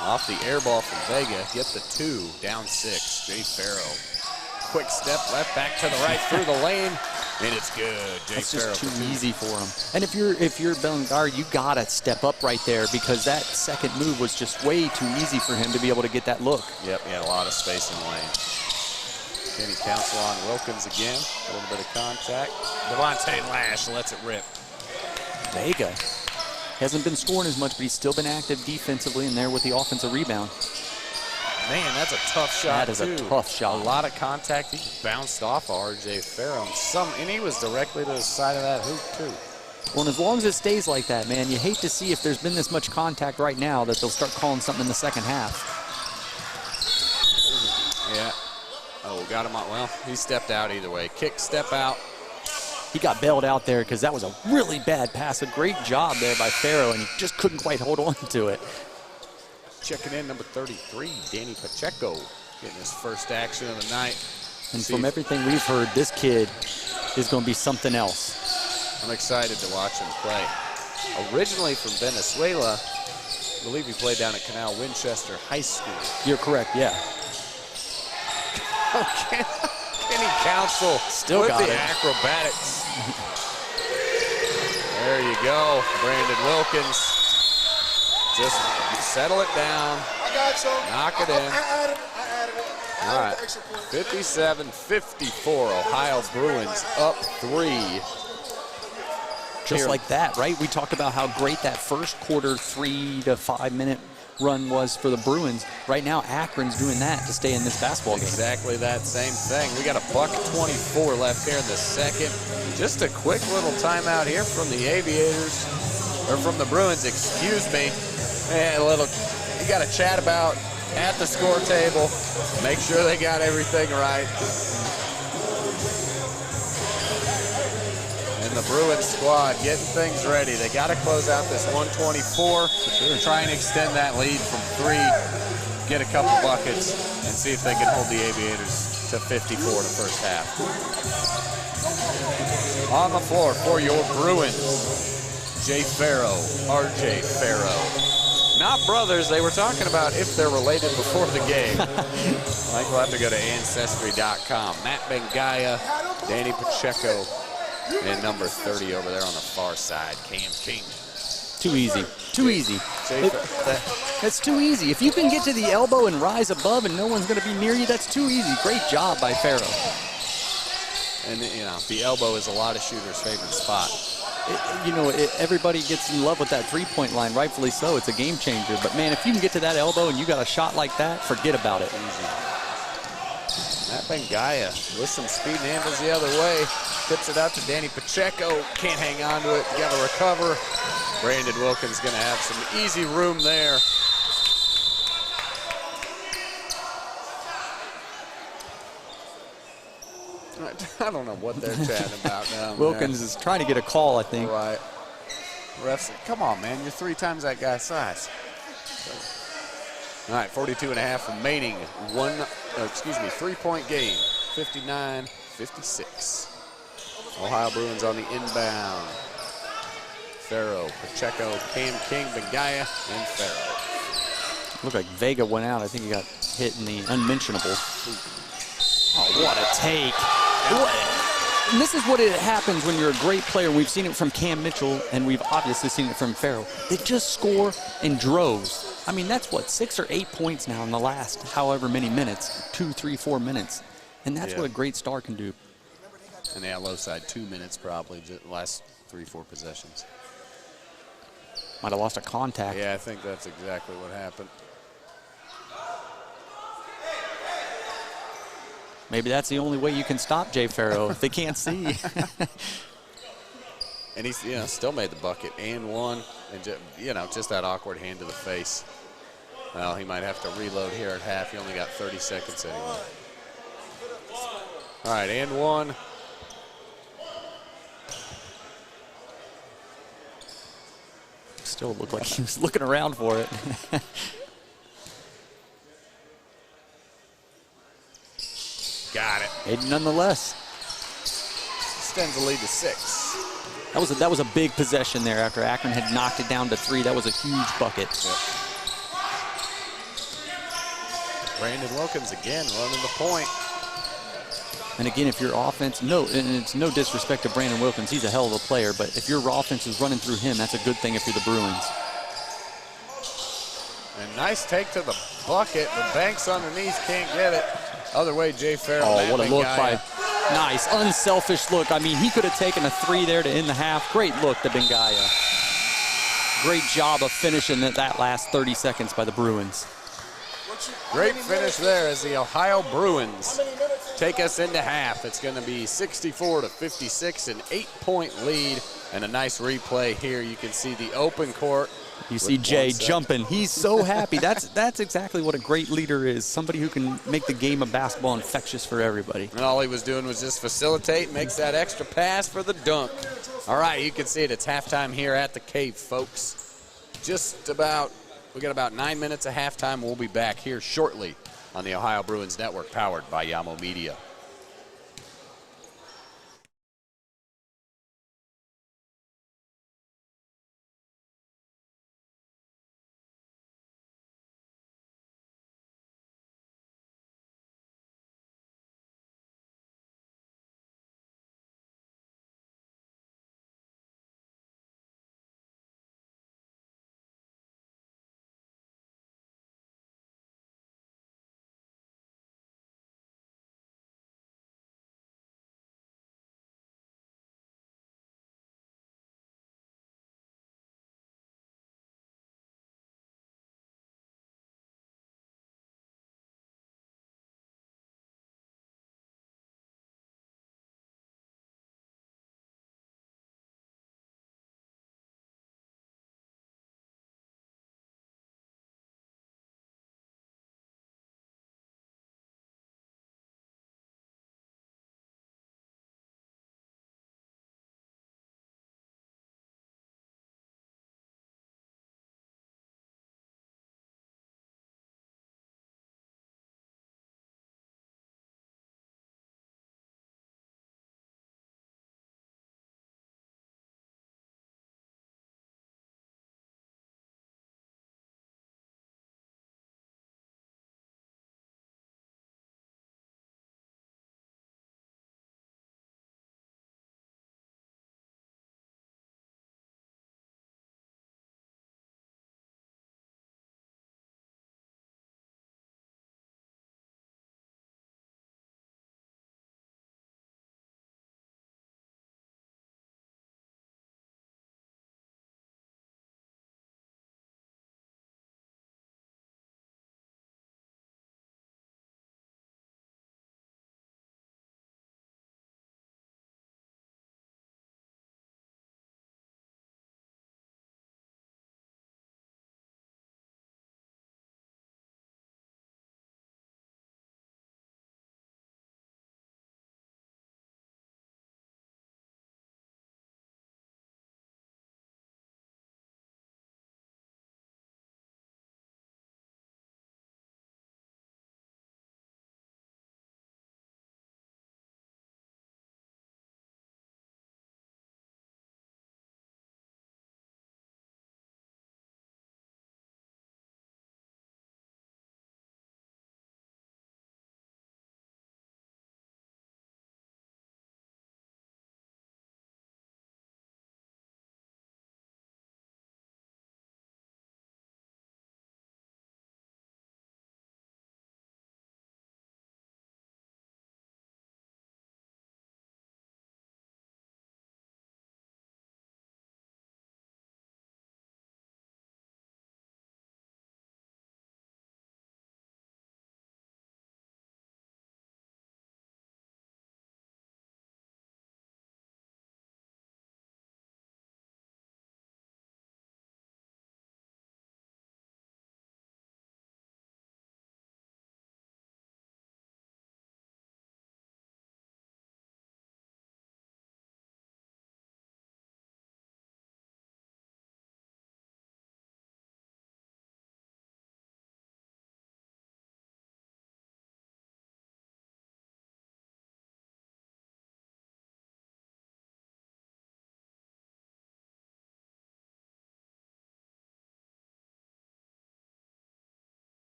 off the air ball from Vega. Get the 2, down 6. Jay Farrow. Quick step left, back to the right through the lane, and it's good. Jay Farrow. That's just too easy for him. And if you're Bellingar, you gotta step up right there, because that second move was just way too easy for him to be able to get that look. Yep, he had a lot of space in the lane. Kenny Council on Wilkins again. A little bit of contact. Devontae Lash lets it rip. Vega hasn't been scoring as much, but he's still been active defensively and there with the offensive rebound. Man, that's a tough shot, That is too. a tough shot. A lot of contact. He bounced off of R.J. Farrow. And he was directly to the side of that hoop, too. Well, and as long as it stays like that, man, you hate to see if there's been this much contact right now that they'll start calling something in the second half. Yeah. Oh, got him on. Well, he stepped out either way. Kick, step out. He got bailed out there because that was a really bad pass. A great job there by Farrow, and he just couldn't quite hold on to it. Checking in, number 33, Danny Pacheco, getting his first action of the night. And from everything we've heard, this kid is going to be something else. I'm excited to watch him play. Originally from Venezuela, I believe he played down at Canal Winchester High School. You're correct, yeah. Oh, Kenny Council Still with got the it. acrobatics. There you go, Brandon Wilkins. Just settle it down. I got some. Knock it in. I added it. All right, 57-54, Ohio Bruins up 3. Just like that, right? We talked about how great that first quarter 3 to 5 minute run was for the Bruins. Right now, Akron's doing that to stay in this basketball game. Exactly that same thing. We got a $1:24 left here in the second. Just a quick little timeout here from the Aviators, or from the Bruins, excuse me. And you got to chat about at the score table. Make sure they got everything right. And the Bruins squad getting things ready. They got to close out this 124. Try and extend that lead from 3. Get a couple buckets and see if they can hold the Aviators to 54 the first half. On the floor for your Bruins, Jay Farrow, R.J. Farrow. Not brothers. They were talking about if they're related before the game. Like, we'll have to go to Ancestry.com. Matt Bengaya, Danny Pacheco, and number 30 over there on the far side, Cam King. Too easy. Too easy. That's too easy. If you can get to the elbow and rise above and no one's going to be near you, that's too easy. Great job by Farrow. And, you know, the elbow is a lot of shooters' favorite spot. Everybody gets in love with that three-point line, rightfully so. It's a game changer. But, man, if you can get to that elbow and you got a shot like that, forget about it. Easy. Matt Bengaya with some speed and handles the other way. Tips it out to Danny Pacheco. Can't hang on to it. Got to recover. Brandon Wilkins going to have some easy room there. I don't know what they're chatting about now. Wilkins is trying to get a call, I think. Right. Refs, come on, man. You're 3 times that guy's size. All right, 42.5 remaining. 3-point game. 59-56. Ohio Bruins on the inbound. Farrow, Pacheco, Cam King, Bengaya, and Farrow. Looked like Vega went out. I think he got hit in the unmentionable. Oh, what a take. And this is what it happens when you're a great player. We've seen it from Cam Mitchell, and we've obviously seen it from Farrow. They just score in droves. I mean, that's what, 6 or 8 points now in the last however many minutes, 2, 3, 4 minutes. And that's what a great star can do. And they had low side 2 minutes probably, just the last 3-4 possessions. Might have lost a contact. Yeah, I think that's exactly what happened. Maybe that's the only way you can stop Jay Farrow if they can't see. And he's, still made the bucket and one, and just that awkward hand to the face. Well, he might have to reload here at half. He only got 30 seconds anyway. All right, and one. Still looked like he was looking around for it. Got it. And nonetheless, Extends the lead to 6. that was a big possession there after Akron had knocked it down to 3. That was a huge bucket. Yep. Brandon Wilkins again running the point. And again, if your offense, and it's no disrespect to Brandon Wilkins, he's a hell of a player, but if your offense is running through him, that's a good thing if you're the Bruins. And nice take to the bucket, but Banks underneath can't get it. Other way, Jay Farrow. Oh, what a look by, nice, unselfish look. I mean, he could have taken a 3 there to end the half. Great look to Bengaya. Great job of finishing that last 30 seconds by the Bruins. Great finish there as the Ohio Bruins take us into half. It's going to be 64-56, an 8-point lead, and a nice replay here. You can see the open court. You see Jay jumping. He's so happy. That's exactly what a great leader is, somebody who can make the game of basketball infectious for everybody. And all he was doing was just facilitate, makes that extra pass for the dunk. All right, you can see it. It's halftime here at the Cave, folks. We got about 9 minutes of halftime. We'll be back here shortly on the Ohio Bruins Network, powered by Yamo Media.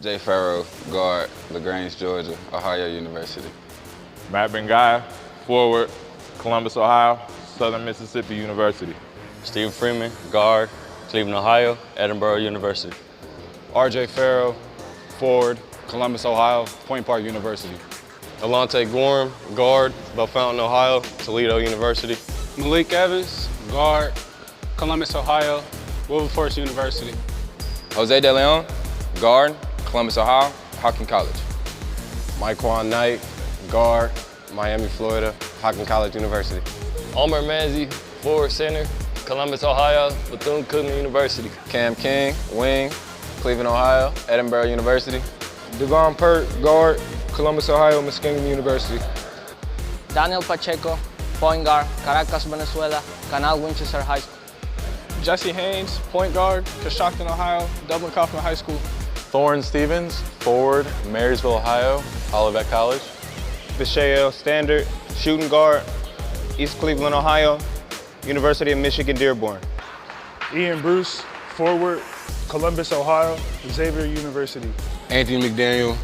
Jay Farrow, guard, LaGrange, Georgia, Ohio University. Matt Bengaya, forward, Columbus, Ohio, Southern Mississippi University. Stephen Freeman, guard, Cleveland, Ohio, Edinburgh University. RJ Farrow, forward, Columbus, Ohio, Point Park University. Alante Gorham, guard, Bellefontaine, Ohio, Toledo University. Malik Evans, guard, Columbus, Ohio, Wilberforce University. Jose De Leon, guard, Columbus, Ohio, Hocking College. Myquan Knight, guard, Miami, Florida, Hocking College University. Omer Manzi, forward center, Columbus, Ohio, Bethune-Cookman University. Cam King, wing, Cleveland, Ohio, Edinburgh University. Devon Pert, guard, Columbus, Ohio, Muskingum University. Daniel Pacheco, point guard, Caracas, Venezuela, Canal Winchester High School. Jesse Haynes, point guard, Coshocton, Ohio, Dublin Kaufman High School. Thorne Stevens, forward, Marysville, Ohio, Olivet College. Vishael Standard, shooting guard, East Cleveland, Ohio, University of Michigan, Dearborn. Ian Bruce, forward, Columbus, Ohio, Xavier University. Anthony McDaniel,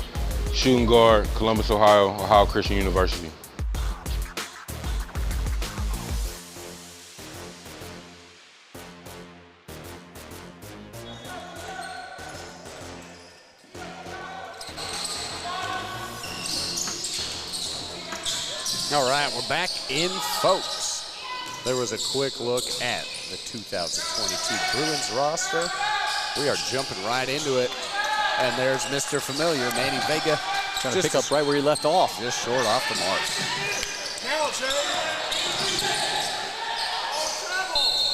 shooting guard, Columbus, Ohio, Ohio Christian University. All right, we're back in, folks. There was a quick look at the 2022 Bruins roster. We are jumping right into it. And there's Mr. Familiar, Manny Vega. Trying to pick up right where he left off. Just short off the mark.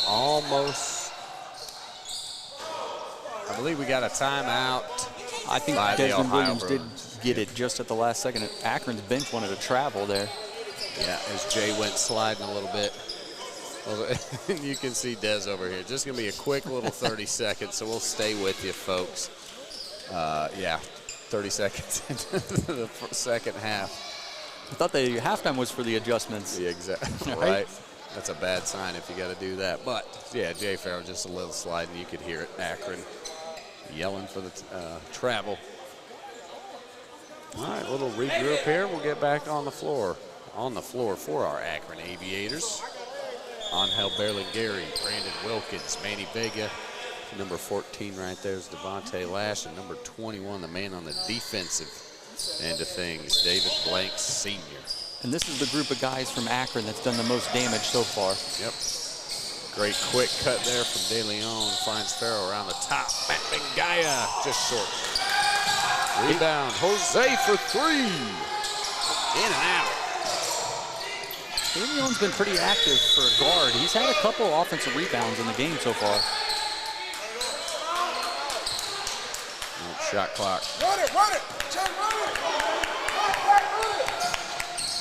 Almost. I believe we got a timeout. I think Desmond Williams did get it just at the last second. Akron's bench wanted to travel there. Yeah, as Jay went sliding a little bit. You can see Des over here. Just going to be a quick little 30 seconds, so we'll stay with you, folks. Yeah, 30 seconds into the second half. I thought the halftime was for the adjustments. Yeah, exactly. Right. That's a bad sign if you got to do that. But, yeah, Jay Farrow just a little sliding. You could hear it. Akron yelling for the travel. All right, little regroup here. We'll get back on the floor. On the floor for our Akron Aviators. Angel Berlingeri, Brandon Wilkins, Manny Vega. Number 14 right there is Devontae Lash. And number 21, the man on the defensive end of things, David Blanks, Sr. And this is the group of guys from Akron that's done the most damage so far. Yep. Great quick cut there from De Leon. Finds Farrow around the top. Matt Bengaya just short. Rebound, Jose for three. In and out. De Leon's been pretty active for a guard. He's had a couple offensive rebounds in the game so far. Shot clock. Run it, run it. Jay, run it.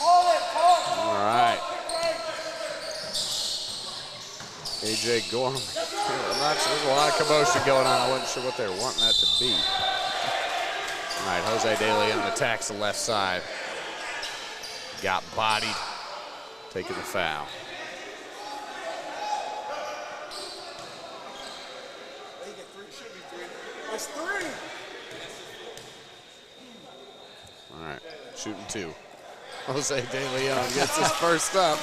All right. AJ Gorham. I'm not sure. There's a lot of commotion going on. I wasn't sure what they were wanting that to be. All right, Jose De Leon attacks the left side. Got bodied. Taking the foul. It's three. All right, shooting two. Jose De Leon gets his first up.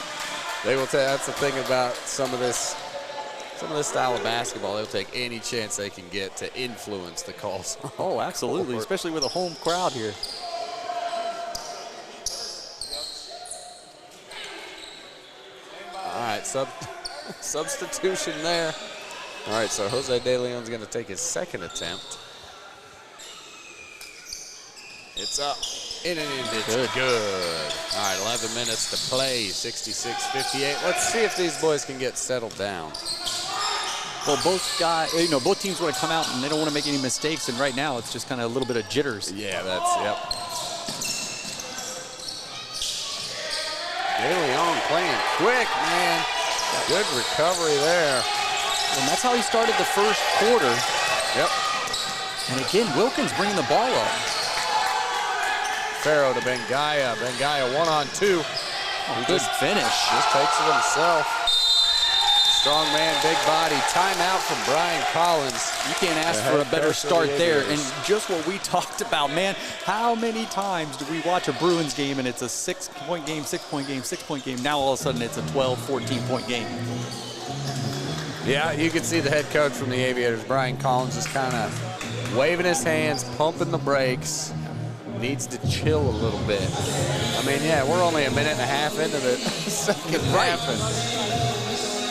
They will take. That's the thing about some of this style of basketball. They'll take any chance they can get to influence the calls. Oh, absolutely, especially with a home crowd here. All right, substitution there. All right, so Jose De Leon's going to take his second attempt. It's up. In and in. It's good. All right, 11 minutes to play. 66-58. Let's see if these boys can get settled down. Well, both teams want to come out and they don't want to make any mistakes. And right now, it's just kind of a little bit of jitters. Yeah, yep. De Leon playing quick, man. Good recovery there. And that's how he started the first quarter. Yep. And again, Wilkins bringing the ball up. Farrow to Bengaya. Bengaya 1-on-2. Good finish. Just takes it himself. Strong man, big body. Timeout from Brian Collins. You can't ask for a better start there. And just what we talked about, man, how many times do we watch a Bruins game and it's a 6-point game, 6-point game, 6-point game. Now all of a sudden it's a 12, 14-point game. Yeah, you can see the head coach from the Aviators, Brian Collins, is kind of waving his hands, pumping the brakes. Needs to chill a little bit. I mean, yeah, we're only a minute and a half into the second half.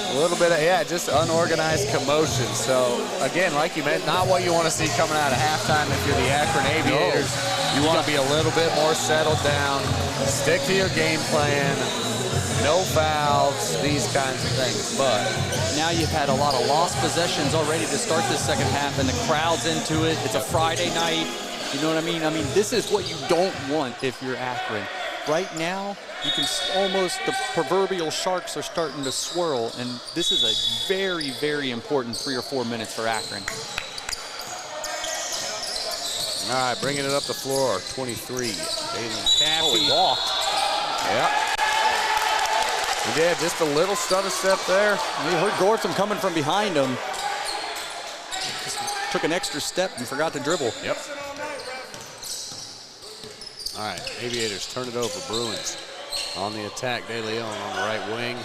A little bit of, just unorganized commotion. So, again, like you meant, not what you want to see coming out of halftime if you're the Akron Aviators. No. You want to be a little bit more settled down, stick to your game plan, no fouls, these kinds of things. But now you've had a lot of lost possessions already to start this second half, and the crowd's into it. It's a Friday night. You know what I mean? I mean, this is what you don't want if you're Akron. Right now, you can almost, the proverbial sharks are starting to swirl, and this is a very, very important 3 or 4 minutes for Akron. All right, bringing it up the floor, 23. Oh, he walked. Yeah. He did, just a little stutter step there. We heard Gortham coming from behind him. Just took an extra step and forgot to dribble. Yep. All right, Aviators turn it over. Bruins on the attack. De Leon on the right wing.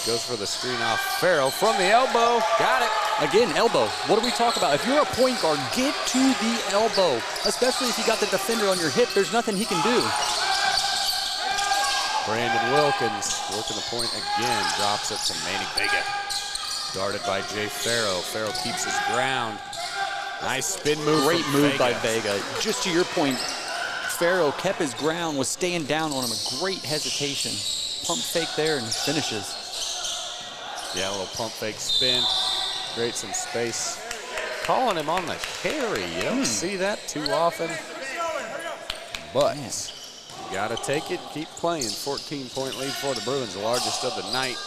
Goes for the screen off. Farrell from the elbow. Got it. Again, elbow. What do we talk about? If you're a point guard, get to the elbow. Especially if you got the defender on your hip, there's nothing he can do. Brandon Wilkins working the point again. Drops it to Manny Vega. Guarded by Jay Farrell. Farrell keeps his ground. Nice spin move. Great move by Vega. Just to your point, Farrell kept his ground, was staying down on him. A great hesitation. Pump fake there and finishes. Yeah, a little pump fake spin. Create some space. Calling him on the carry. You don't see that too often. But you got to take it, keep playing. 14-point lead for the Bruins, the largest of the night.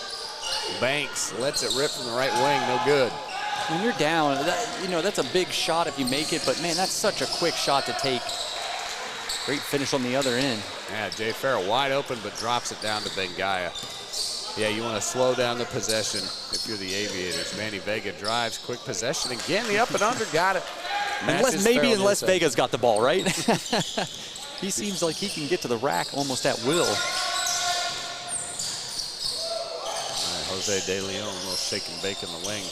Banks lets it rip from the right wing. No good. When you're down, that's a big shot if you make it, but man, that's such a quick shot to take. Great finish on the other end. Yeah, Jay Farrell wide open, but drops it down to Bengaya. Yeah, you want to slow down the possession if you're the Aviators. Manny Vega drives, quick possession again. The up and under, got it. Unless Vega's got the ball, right? He seems like he can get to the rack almost at will. All right, Jose De Leon, a little shake and bake in the wing.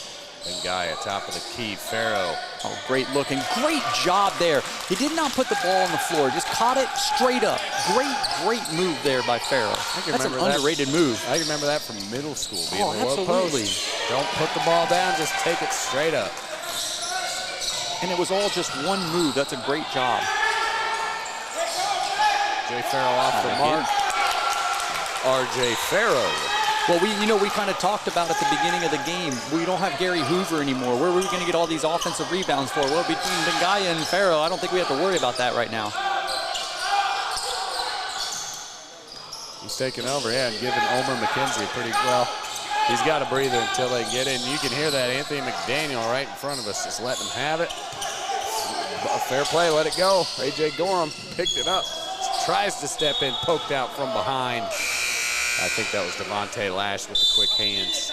Bengaya, top of the key, Farrell. Oh, great looking, great job there. He did not put the ball on the floor, just caught it straight up. Great move there by Farrell. That's an underrated move. I can remember that from middle school. Being absolutely. Don't put the ball down, just take it straight up. And it was all just one move. That's a great job. Jay Farrell off the mark. R.J. Farrell. Well, we kind of talked about at the beginning of the game, we don't have Gary Hoover anymore. Where are we going to get all these offensive rebounds for? Well, between Bengaya and Farrell, I don't think we have to worry about that right now. He's taking over, and giving Omer McKenzie pretty well. He's got a breather until they get in. You can hear that Anthony McDaniel right in front of us, just letting him have it. Fair play, let it go. A.J. Gorham picked it up. Tries to step in, poked out from behind. I think that was Devontae Lash with the quick hands.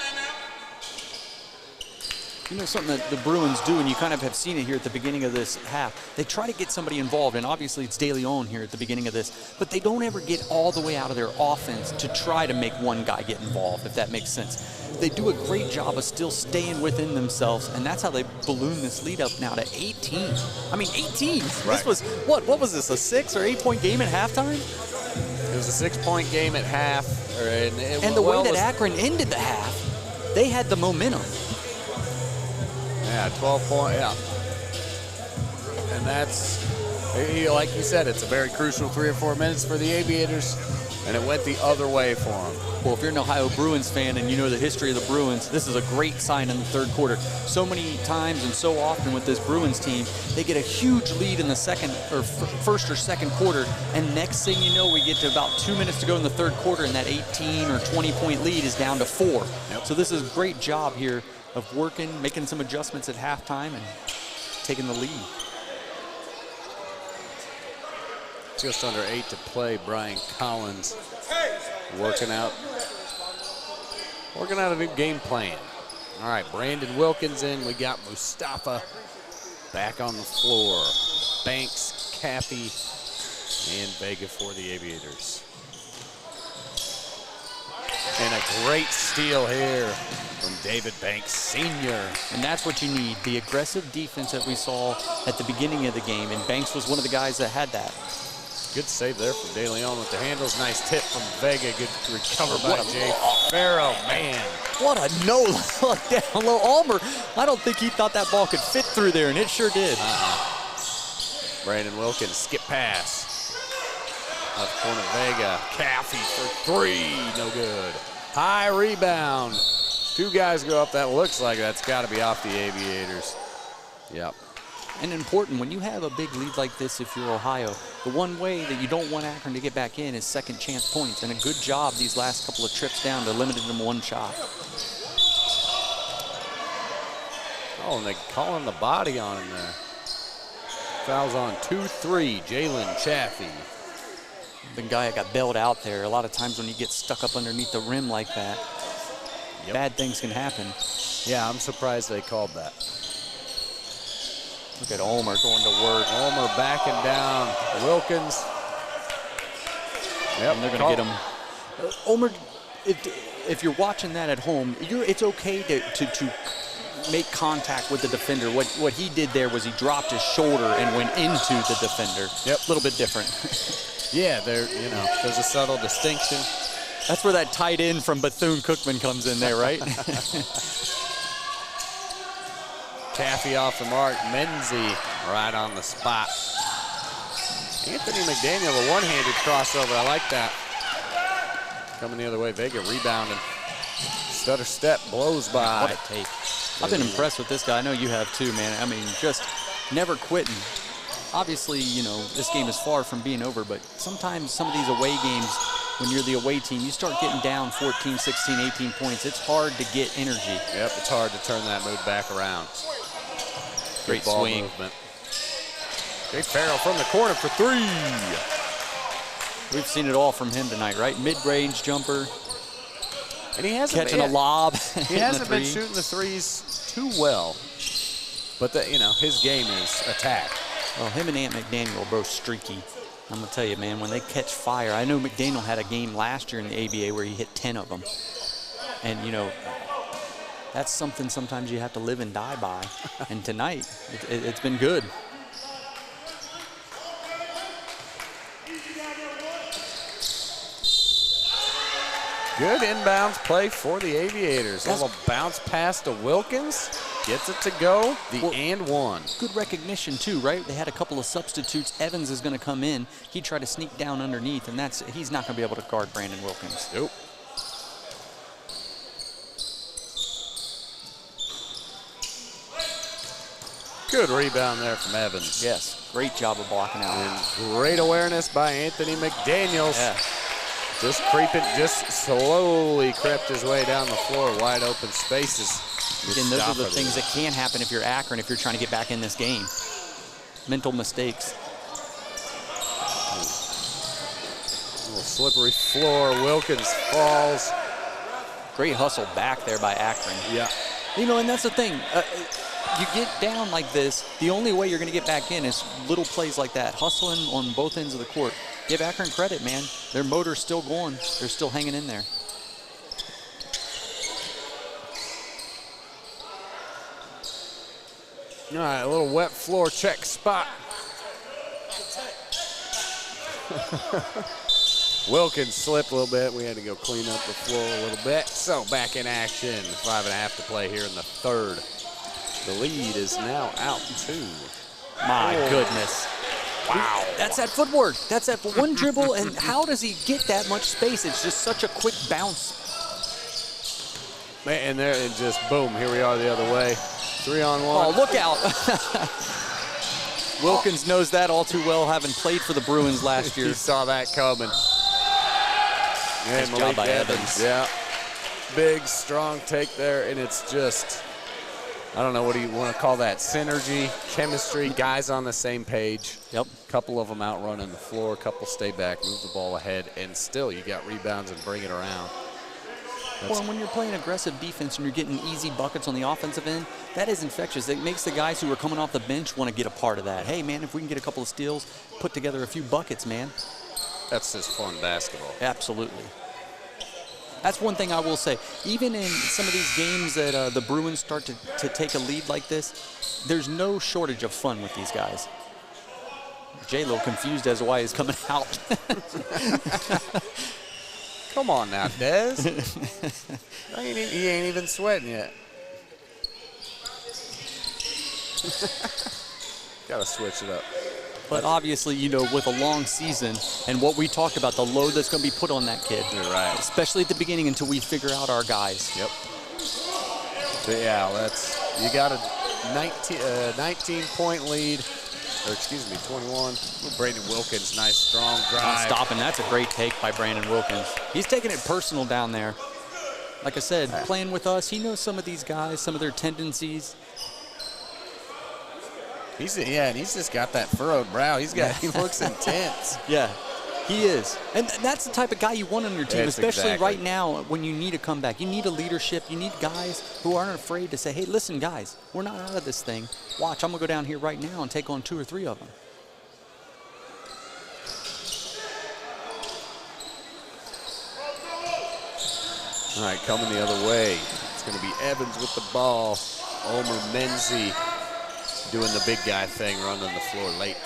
You know, something that the Bruins do, and you kind of have seen it here at the beginning of this half, they try to get somebody involved, and obviously it's De Leon here at the beginning of this, but they don't ever get all the way out of their offense to try to make one guy get involved, if that makes sense. They do a great job of still staying within themselves, and that's how they balloon this lead up now to 18. I mean, 18. Right. This was, what was this, a 6 or 8 point game at halftime? It was a 6-point game at half. And the way that Akron ended the half, they had the momentum. Yeah, 12-point, yeah. And that's, like you said, it's a very crucial 3 or 4 minutes for the Aviators, and it went the other way for them. Well, if you're an Ohio Bruins fan and you know the history of the Bruins, this is a great sign in the third quarter. So many times and so often with this Bruins team, they get a huge lead in the second or first or second quarter, and next thing you know, we get to about 2 minutes to go in the third quarter, and that 18 or 20-point lead is down to 4. Yep. So this is a great job here of working, making some adjustments at halftime, and taking the lead. Just under 8 to play. Brian Collins working out working out a new game plan. All right, Brandon Wilkins in. We got Mustafa back on the floor. Banks, Cappy, and Vega for the Aviators. And a great steal here from David Banks, Sr. And that's what you need, the aggressive defense that we saw at the beginning of the game. And Banks was one of the guys that had that. Good save there from De Leon with the handles. Nice tip from Vega. Good recover by Jay Farrow. Man. What a no look down low. Almer, I don't think he thought that ball could fit through there, and it sure did. Brandon Wilkins, skip pass. Left corner, Vega. Caffey for three. No good. High rebound. Two guys go up. That looks like that's got to be off the Aviators. Yep. And important, when you have a big lead like this, if you're Ohio, the one way that you don't want Akron to get back in is second chance points. And a good job these last couple of trips down to limiting them one shot. Oh, and they calling the body on him there. Fouls on 2-3, Jalen Chaffee. The guy that got bailed out there. A lot of times when you get stuck up underneath the rim like that, bad things can happen. Yeah, I'm surprised they called that. Look at Ulmer going to work. Ulmer backing down. Wilkins. Yep, and they're going to get him. Ulmer, if you're watching that at home, it's okay to make contact with the defender. What he did there was he dropped his shoulder and went into the defender. Yep. A little bit different. Yeah, there's a subtle distinction. That's where that tight end from Bethune-Cookman comes in there, right? Caffey off the mark. Menzie right on the spot. Anthony McDaniel, a one-handed crossover. I like that. Coming the other way, Vega rebounding. Stutter step, blows by. What a take. I've been impressed with this guy. I know you have too, man. I mean, just never quitting. Obviously, this game is far from being over, but sometimes some of these away games, when you're the away team, you start getting down 14, 16, 18 points. It's hard to get energy. Yep, it's hard to turn that mood back around. Great ball swing. movement. Jay Farrell from the corner for three. We've seen it all from him tonight, right? Mid-range jumper. And he hasn't catching a lob. He hasn't been shooting the threes too well. But his game is attack. Well, him and Ant McDaniel are both streaky. I'm going to tell you, man, when they catch fire, I know McDaniel had a game last year in the ABA where he hit 10 of them. And, that's something sometimes you have to live and die by. And tonight, it's been good. Good inbounds play for the Aviators. A little bounce pass to Wilkins. Gets it to go, and one. Good recognition too, right? They had a couple of substitutes. Evans is going to come in. He tried to sneak down underneath, and he's not going to be able to guard Brandon Wilkins. Nope. Good rebound there from Evans. Yes, great job of blocking out. And great awareness by Anthony McDaniels. Yeah. Just slowly crept his way down the floor, wide open spaces. Again, those are the things that can happen if you're Akron, if you're trying to get back in this game. Mental mistakes. A little slippery floor. Wilkins falls. Great hustle back there by Akron. Yeah. And that's the thing. You get down like this, the only way you're going to get back in is little plays like that. Hustling on both ends of the court. Give Akron credit, man. Their motor's still going. They're still hanging in there. All right, a little wet floor check spot. Wilkins slipped a little bit. We had to go clean up the floor a little bit. So back in action. 5.5 to play here in the third. The lead is now out 2. My goodness. Wow. That's that footwork. That's that one dribble. And how does he get that much space? It's just such a quick bounce. Man, and there, and just boom, here we are the other way. 3-on-1. Oh, look out. Wilkins knows that all too well, having played for the Bruins last year. He saw that coming. Nice job by Evans. Yeah. Big, strong take there, and it's just, I don't know, what do you want to call that? Synergy, chemistry, guys on the same page. Yep. A couple of them out running the floor, a couple stay back, move the ball ahead, and still you got rebounds and bring it around. Well, when you're playing aggressive defense and you're getting easy buckets on the offensive end, that is infectious. It makes the guys who are coming off the bench want to get a part of that. Hey, man, if we can get a couple of steals, put together a few buckets, man. That's just fun basketball. Absolutely. That's one thing I will say. Even in some of these games that the Bruins start to take a lead like this, there's no shortage of fun with these guys. Jay a little confused as to why he's coming out. Come on now, Des. He ain't even sweating yet. Gotta switch it up. But obviously, you know, with a long season and what we talked about, the load that's going to be put on that kid. You're right. Especially at the beginning until we figure out our guys. Yep. So yeah, you got a 19-point lead. Or excuse me, 21. Brandon Wilkins, nice strong drive. Not stopping. That's a great take by Brandon Wilkins. He's taking it personal down there. Like I said, playing with us, he knows some of these guys, some of their tendencies. And he's just got that furrowed brow. He looks intense. Yeah, he is. And that's the type of guy you want on your team, especially right now when you need a comeback. You need a leadership. You need guys who aren't afraid to say, hey, listen, guys, we're not out of this thing. Watch, I'm going to go down here right now and take on 2 or 3 of them. All right, coming the other way. It's going to be Evans with the ball. Omer Menzie doing the big guy thing, running the floor late.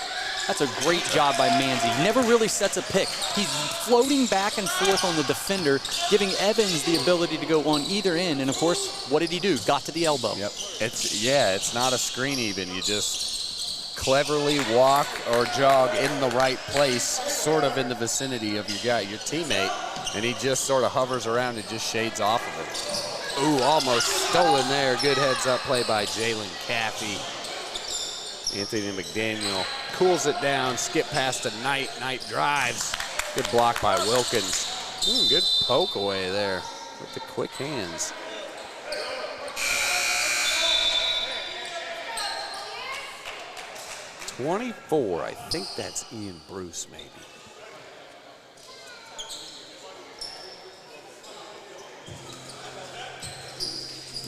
That's a great job by Menzie. He never really sets a pick. He's floating back and forth on the defender, giving Evans the ability to go on either end. And, of course, what did he do? Got to the elbow. Yep. It's not a screen even. You just cleverly walk or jog in the right place, sort of in the vicinity of your teammate, and he just sort of hovers around and just shades off of it. Ooh, almost stolen there. Good heads-up play by Jalen Caffey. Anthony McDaniel cools it down, skip past to Knight. Knight drives. Good block by Wilkins. Good poke away there with the quick hands. .24, I think that's Ian Bruce maybe.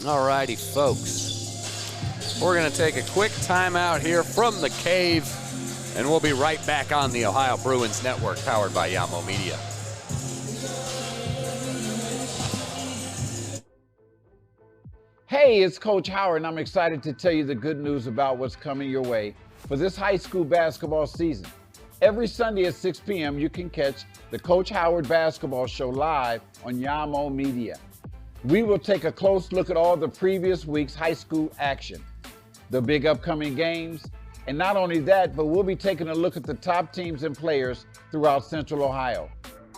All righty, folks. We're going to take a quick timeout here from the cave, and we'll be right back on the Ohio Bruins Network, powered by Yamo Media. Hey, it's Coach Howard, and I'm excited to tell you the good news about what's coming your way for this high school basketball season. Every Sunday at 6 p.m., you can catch the Coach Howard Basketball Show live on Yamo Media. We will take a close look at all the previous week's high school action, the big upcoming games, and not only that, but we'll be taking a look at the top teams and players throughout Central Ohio.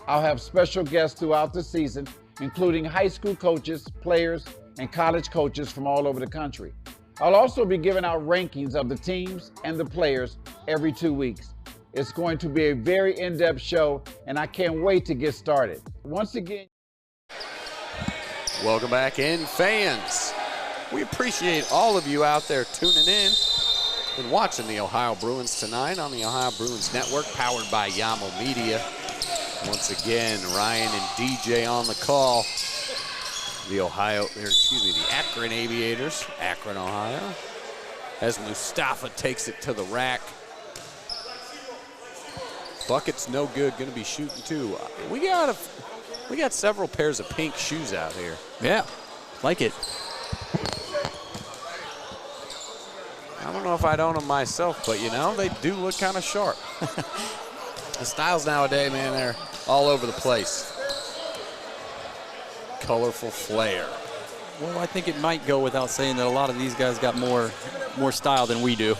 I'll have special guests throughout the season, including high school coaches, players, and college coaches from all over the country. I'll also be giving out rankings of the teams and the players every 2 weeks. It's going to be a very in-depth show, and I can't wait to get started. Once again, welcome back in, fans. We appreciate all of you out there tuning in and watching the Ohio Bruins tonight on the Ohio Bruins Network, powered by Yamo Media. Once again, Ryan and DJ on the call. The Akron Aviators, Akron, Ohio, as Mustafa takes it to the rack. Bucket's no good, gonna be shooting too. We got several pairs of pink shoes out here. Yeah, like it. I don't know if I'd own them myself, but you know, they do look kind of sharp. The styles nowadays, man, they're all over the place. Colorful flair. Well, I think it might go without saying that a lot of these guys got more style than we do.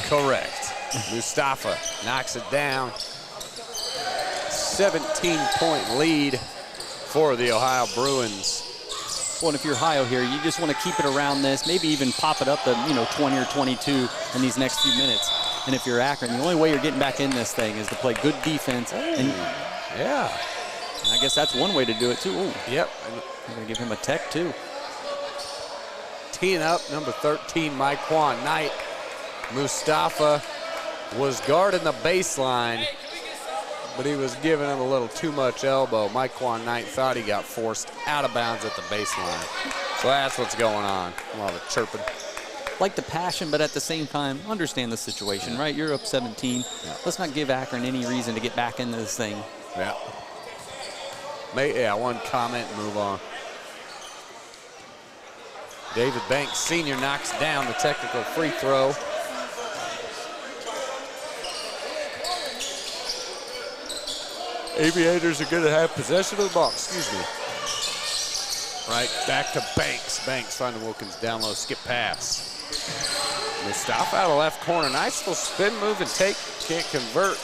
Correct. Mustafa knocks it down. 17-point lead for the Ohio Bruins. Well, and if you're Ohio here, you just want to keep it around this, maybe even pop it up to 20 or 22 in these next few minutes. And if you're Akron, the only way you're getting back in this thing is to play good defense. And yeah. I guess that's one way to do it, too. Ooh. Yep. I'm going to give him a tech, too. Teeing up, number 13, Myquan Knight. Mustafa was guarding the baseline, but he was giving him a little too much elbow. Myquan Knight thought he got forced out of bounds at the baseline. So that's what's going on. A lot of chirping. Like the passion, but at the same time, understand the situation, right? You're up 17. Yeah. Let's not give Akron any reason to get back into this thing. Yeah. One comment and move on. David Banks Sr. knocks down the technical free throw. Aviators are going to have possession of the ball. Excuse me. Right, back to Banks. Banks finding Wilkins down low, skip pass. Mustafa out of left corner. Nice little spin move and take. Can't convert.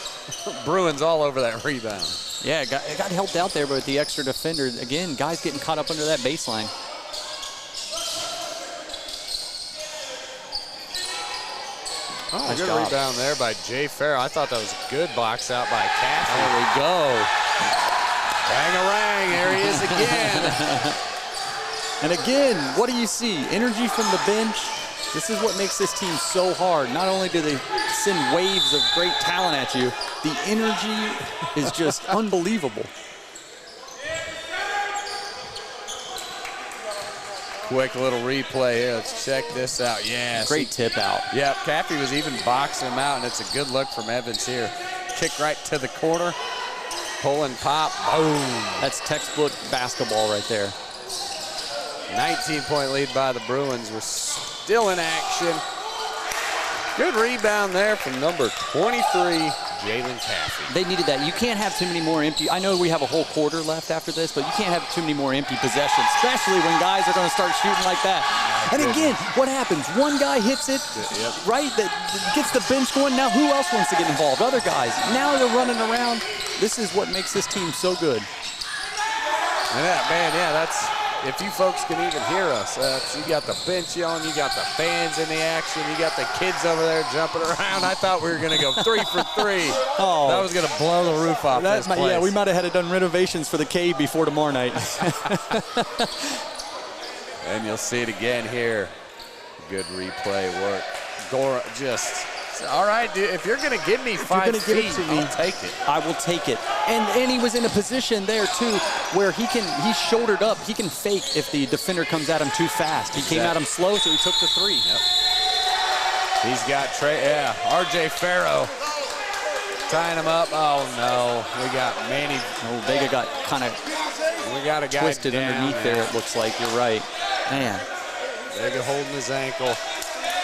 Bruins all over that rebound. Yeah, it got helped out there, but with the extra defender, again, guys getting caught up under that baseline. Oh, nice good job. Rebound there by Jay Farrell. I thought that was a good box out by Cass. There we go. Bang-a-rang, there he is again. And again, what do you see? Energy from the bench. This is what makes this team so hard. Not only do they send waves of great talent at you, the energy is just unbelievable. Quick little replay here. Let's check this out. Yeah. Great tip out. Yep, Caffey was even boxing him out, and it's a good look from Evans here. Kick right to the corner. Pull and pop. Boom. That's textbook basketball right there. 19-point lead by the Bruins. We're still in action. Good rebound there from number 23, Jalen Caffey. They needed that. You can't have too many more empty. I know we have a whole quarter left after this, but you can't have too many more empty possessions, especially when guys are going to start shooting like that. And again, what happens? One guy hits it, right? That gets the bench going. Now who else wants to get involved? Other guys. Now they're running around. This is what makes this team so good. Yeah, man, that's... If you folks can even hear us, you got the bench yelling, you got the fans in the action, you got the kids over there jumping around. I thought we were going to go 3 for 3. Oh, that was going to blow the roof off this place. Yeah, we might have had done renovations for the cave before tomorrow night. And you'll see it again here. Good replay work. Gora just... All right, dude, if you're going to give me 5 feet, I'll take it. I will take it. And he was in a position there, too, where he's shouldered up. He can fake if the defender comes at him too fast. He came at him slow, so he took the 3. Yep. He's got R.J. Farrow tying him up. Oh, no. We got Manny. Oh, Vega got kind of twisted underneath there, it looks like. You're right. Man. Vega holding his ankle.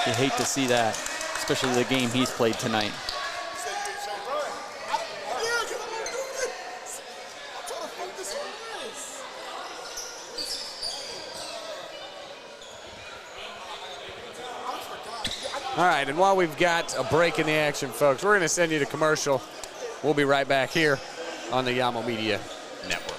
You hate to see that, especially the game he's played tonight. All right, and while we've got a break in the action, folks, we're going to send you to commercial. We'll be right back here on the Yamo Media Network.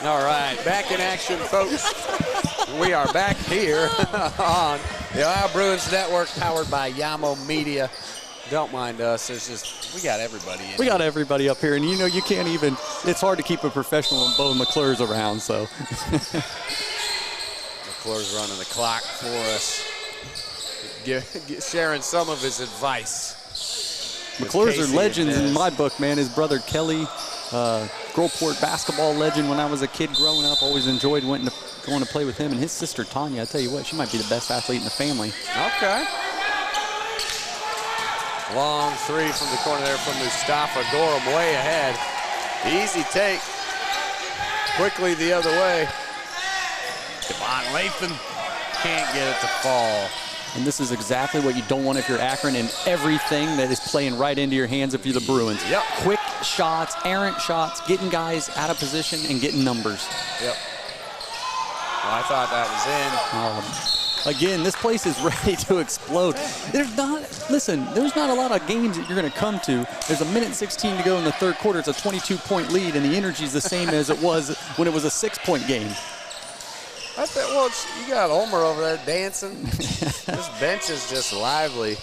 All right, back in action, folks. We are back here on the Ohio Bruins Network, powered by Yamo Media. Don't mind us. It's just, we got everybody in. We got everybody up here, and you know, you can't even, it's hard to keep a professional when Bo McClure's around, so. McClure's running the clock for us, sharing some of his advice. McClure's are legends in my book, man. His brother Kelly, Gulfport basketball legend when I was a kid growing up. Always enjoyed going to play with him. And his sister Tanya, I tell you what, she might be the best athlete in the family. Okay. Long 3 from the corner there from Mustafa. Gorham way ahead. Easy take. Quickly the other way. Devon Lathan can't get it to fall. And this is exactly what you don't want if you're Akron, and everything that is playing right into your hands if you're the Bruins. Yep. Quick shots, errant shots, getting guys out of position and getting numbers. Yep. Well, I thought that was in. Again, this place is ready to explode. There's not a lot of games that you're going to come to. There's 1:16 to go in the third quarter. It's a 22-point lead, and the energy is the same as it was when it was a 6-point game. Well, you got Ulmer over there dancing. This bench is just lively.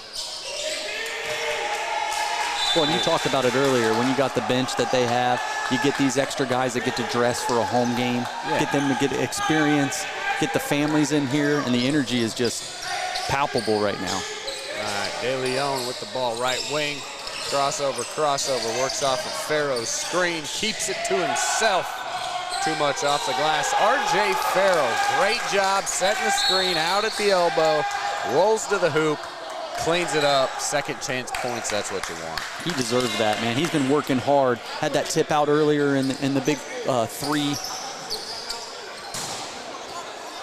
Well, and you talked about it earlier. When you got the bench that they have, you get these extra guys that get to dress for a home game, get them to get experience, get the families in here, and the energy is just palpable right now. All right, De Leon with the ball, right wing. Crossover, works off of Farrow's screen, keeps it to himself. Too much off the glass. R.J. Farrow, great job setting the screen out at the elbow, rolls to the hoop, cleans it up. Second chance points, that's what you want. He deserves that, man. He's been working hard. Had that tip out earlier in the big three.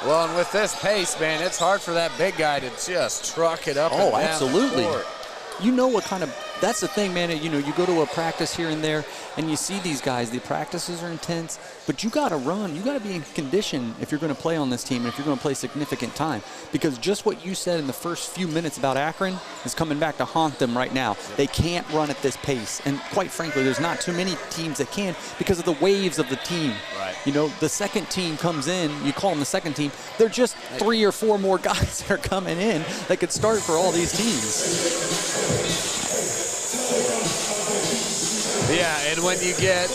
Well, and with this pace, man, it's hard for that big guy to just truck it up and down. Oh, absolutely. The court. You know what kind of, that's the thing, man. You know, you go to a practice here and there, and you see these guys, the practices are intense, but you got to run. You got to be in condition if you're going to play on this team and if you're going to play significant time. Because just what you said in the first few minutes about Akron is coming back to haunt them right now. They can't run at this pace. And quite frankly, there's not too many teams that can because of the waves of the team. Right. You know, the second team comes in, you call them the second team, they're just 3 or 4 more guys that are coming in that could start for all these teams. Yeah, and when you get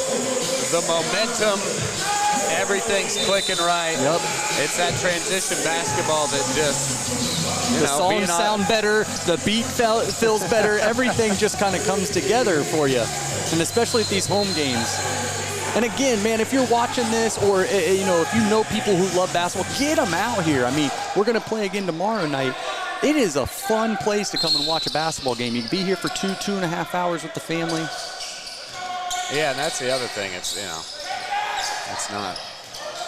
the momentum, everything's clicking right. Yep. It's that transition basketball that just, you the know, songs sound better, the beat feels better, everything just kind of comes together for you, and especially at these home games. And again, man, if you're watching this or, you know, if you know people who love basketball, get them out here. I mean, we're going to play again tomorrow night. It is a fun place to come and watch a basketball game. You can be here for 2.5 hours with the family. Yeah, and that's the other thing. It's, you know, it's not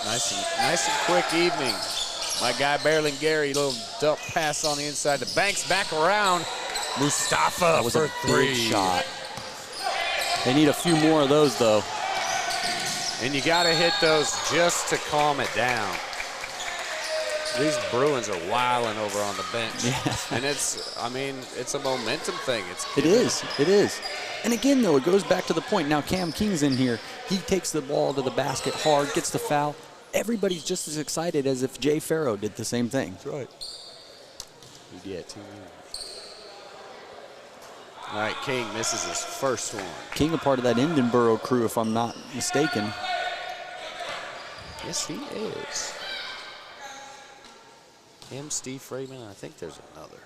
nice and quick evening. My guy Berlingeri, little dump pass on the inside. The Banks back around. Mustafa that was for a 3. big shot. They need a few more of those, though. And you got to hit those just to calm it down. These Bruins are wilding over on the bench. Yeah. And it's, I mean, it's a momentum thing. It is. And again, though, it goes back to the point. Now Cam King's in here. He takes the ball to the basket hard, gets the foul. Everybody's just as excited as if Jay Farrow did the same thing. That's right. He did, too. All right, King misses his first one. King, a part of that Edinburgh crew, if I'm not mistaken. Yes, he is. Him, Steve Freeman, I think there's another.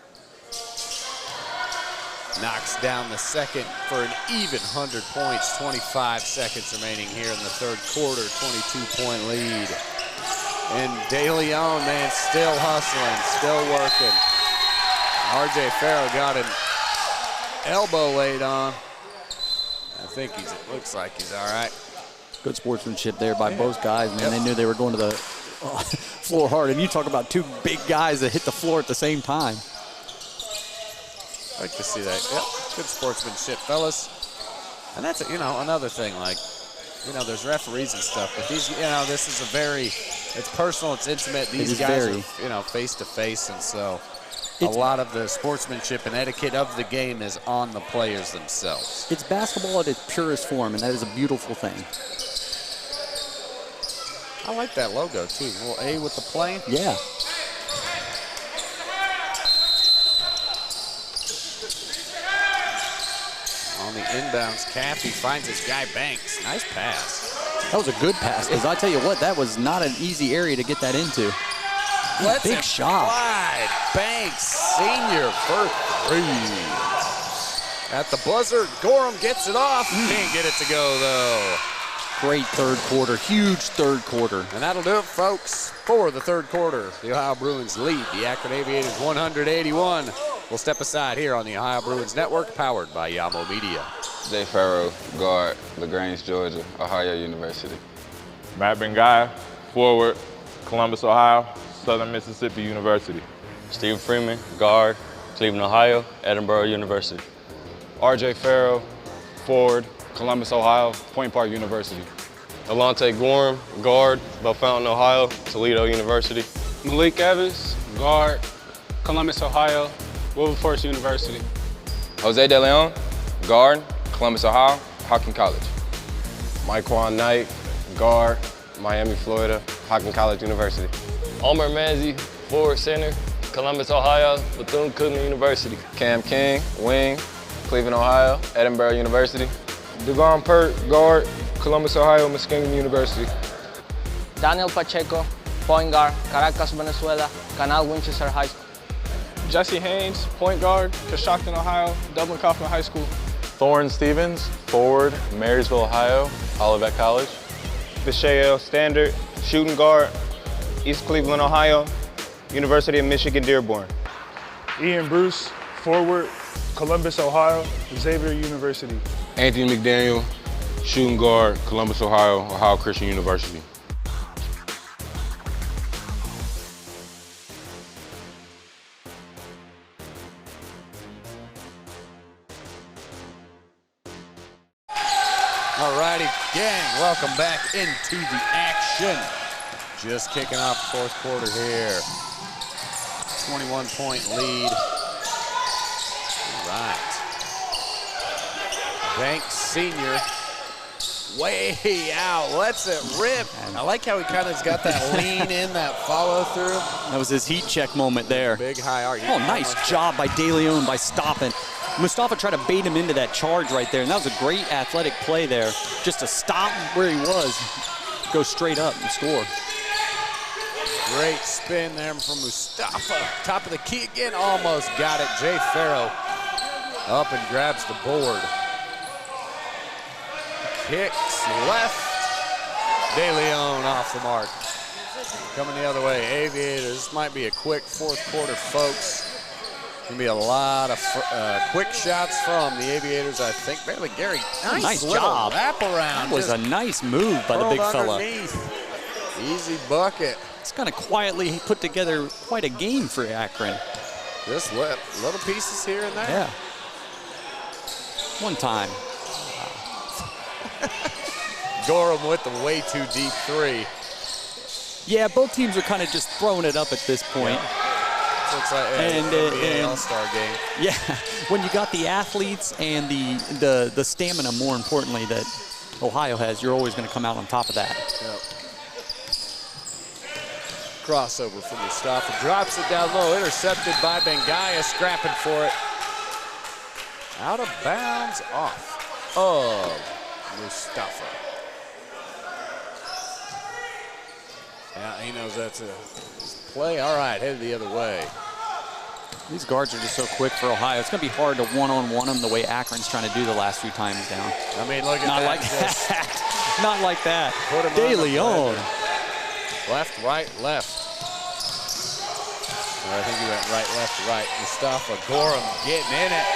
Knocks down the second for an even 100 points. 25 seconds remaining here in the third quarter. 22-point lead. And De Leon, man, still hustling, still working. R.J. Farrow got an elbow laid on. I think it looks like he's all right. Good sportsmanship there by both guys, man. They knew they were going to the floor hard. And you talk about 2 big guys that hit the floor at the same time. I like to see that. Yep, good sportsmanship, fellas. And that's, you know, another thing, like, you know, there's referees and stuff, but these, you know, this is a very, it's personal, it's intimate. These guys are, you know, face to face, and so a lot of the sportsmanship and etiquette of the game is on the players themselves. It's basketball at its purest form, and that is a beautiful thing. I like that logo, too. A little A with the plane. Yeah. On the inbounds, Caffey finds his guy Banks. Nice pass. That was a good pass, because I tell you what, that was not an easy area to get that into. Big shot. Wide. Banks, senior for 3. At the buzzer, Gorham gets it off. Can't get it to go, though. Great third quarter, huge third quarter. And that'll do it, folks, for the third quarter. The Ohio Bruins lead the Akron Aviators 181. We'll step aside here on the Ohio Bruins Network, powered by Yamo Media. Jay Farrow, guard, LaGrange, Georgia, Ohio University. Matt Bengaya, forward, Columbus, Ohio, Southern Mississippi University. Steve Freeman, guard, Cleveland, Ohio, Edinburgh University. R.J. Farrow, forward, Columbus, Ohio, Point Park University. Alante Gorham, guard, Bellefontaine, Ohio, Toledo University. Malik Evans, guard, Columbus, Ohio, Wilberforce University. Jose De Leon, guard, Columbus, Ohio, Hocking College. Myquan Knight, guard, Miami, Florida, Hocking College University. Omer Manzi, forward center, Columbus, Ohio, Bethune-Cookman University. Cam King, wing, Cleveland, Ohio, Edinburgh University. Dugon Pert, guard, Columbus, Ohio, Muskingum University. Daniel Pacheco, point guard, Caracas, Venezuela, Canal Winchester High School. Jesse Haynes, point guard, Coshocton, Ohio, Dublin Kaufman High School. Thorne Stevens, forward, Marysville, Ohio, Olivet College. Vishael Standard, shooting guard, East Cleveland, Ohio, University of Michigan, Dearborn. Ian Bruce, forward, Columbus, Ohio, Xavier University. Anthony McDaniel, shooting guard, Columbus, Ohio, Ohio Christian University. Alrighty, gang, welcome back into the action. Just kicking off the fourth quarter here. 21-point lead. All right. Banks Sr. way out, lets it rip. I like how he kind of got that lean in, that follow through. That was his heat check moment there. Big high arc. Oh, nice job by De Leon by stopping. Mustafa tried to bait him into that charge right there, and that was a great athletic play there. Just to stop where he was, go straight up and score. Great spin there from Mustafa. Top of the key again, almost got it. Jay Farrow up and grabs the board. Kicks left. De Leon off the mark. Coming the other way, Aviators. This might be a quick fourth quarter, folks. Gonna be a lot of quick shots from the Aviators, I think. Barely Gary, nice little job. wraparound. That was a nice move by the big fella. Easy bucket. It's kind of quietly put together quite a game for Akron. Just little pieces here and there. Yeah. One time. Gorham with the way too deep three. Yeah, both teams are kind of just throwing it up at this point. Yeah. Looks like an all-star game. Yeah, when you got the athletes and the stamina, more importantly, that Ohio has, you're always going to come out on top of that. Yep. Crossover from Mustafa, drops it down low, intercepted by Bengaya, scrapping for it. Out of bounds, off of Mustafa. Yeah, he knows that's a play. All right, headed the other way. These guards are just so quick for Ohio. It's going to be hard to one-on-one them the way Akron's trying to do the last few times down. I mean, look at Not that. like that. Not like that. Put him De on Leon. Left, right, left. Or I think he went right, left, right. Mustafa Gorham getting in it.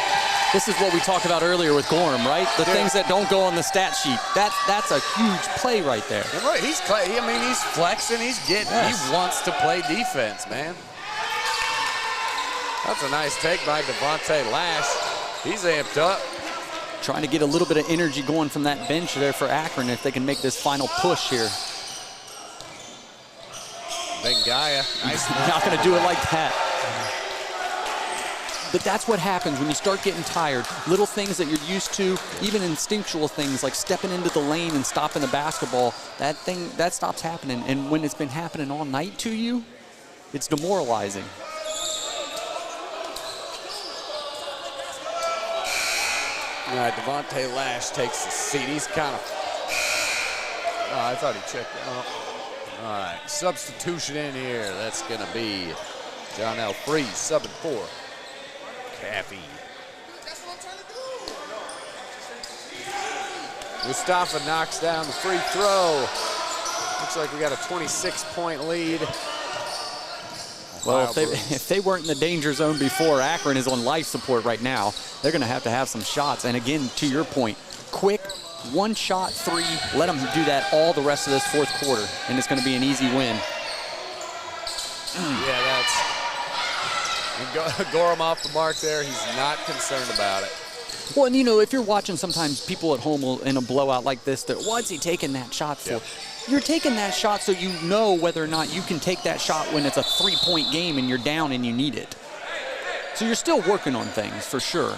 This is what we talked about earlier with Gorham, right? The things that don't go on the stat sheet. That's a huge play right there. And look, he's flexing, he's getting, he wants to play defense, man. That's a nice take by Devontae Lash. He's amped up. Trying to get a little bit of energy going from that bench there for Akron if they can make this final push here. Bengaya, nice. Not going to do it like that. But that's what happens when you start getting tired. Little things that you're used to, even instinctual things like stepping into the lane and stopping the basketball, that stops happening. And when it's been happening all night to you, it's demoralizing. All right, Devontae Lash takes the seat. He's kind of, I thought he checked out. All right, substitution in here. That's going to be John L. Freeze, subbing for Caffey. Mustafa knocks down the free throw. Looks like we got a 26-point lead. Well, if they weren't in the danger zone before, Akron is on life support right now. They're going to have some shots. And again, to your point, quick one-shot three. Let them do that all the rest of this fourth quarter, and it's going to be an easy win. Yeah, that's Gorham off the mark there. He's not concerned about it. Well, and you know, if you're watching sometimes people at home in a blowout like this, what's he taking that shot for? Yep. you're taking that shot so you know whether or not you can take that shot when it's a 3-point game and you're down and you need it. So you're still working on things, for sure.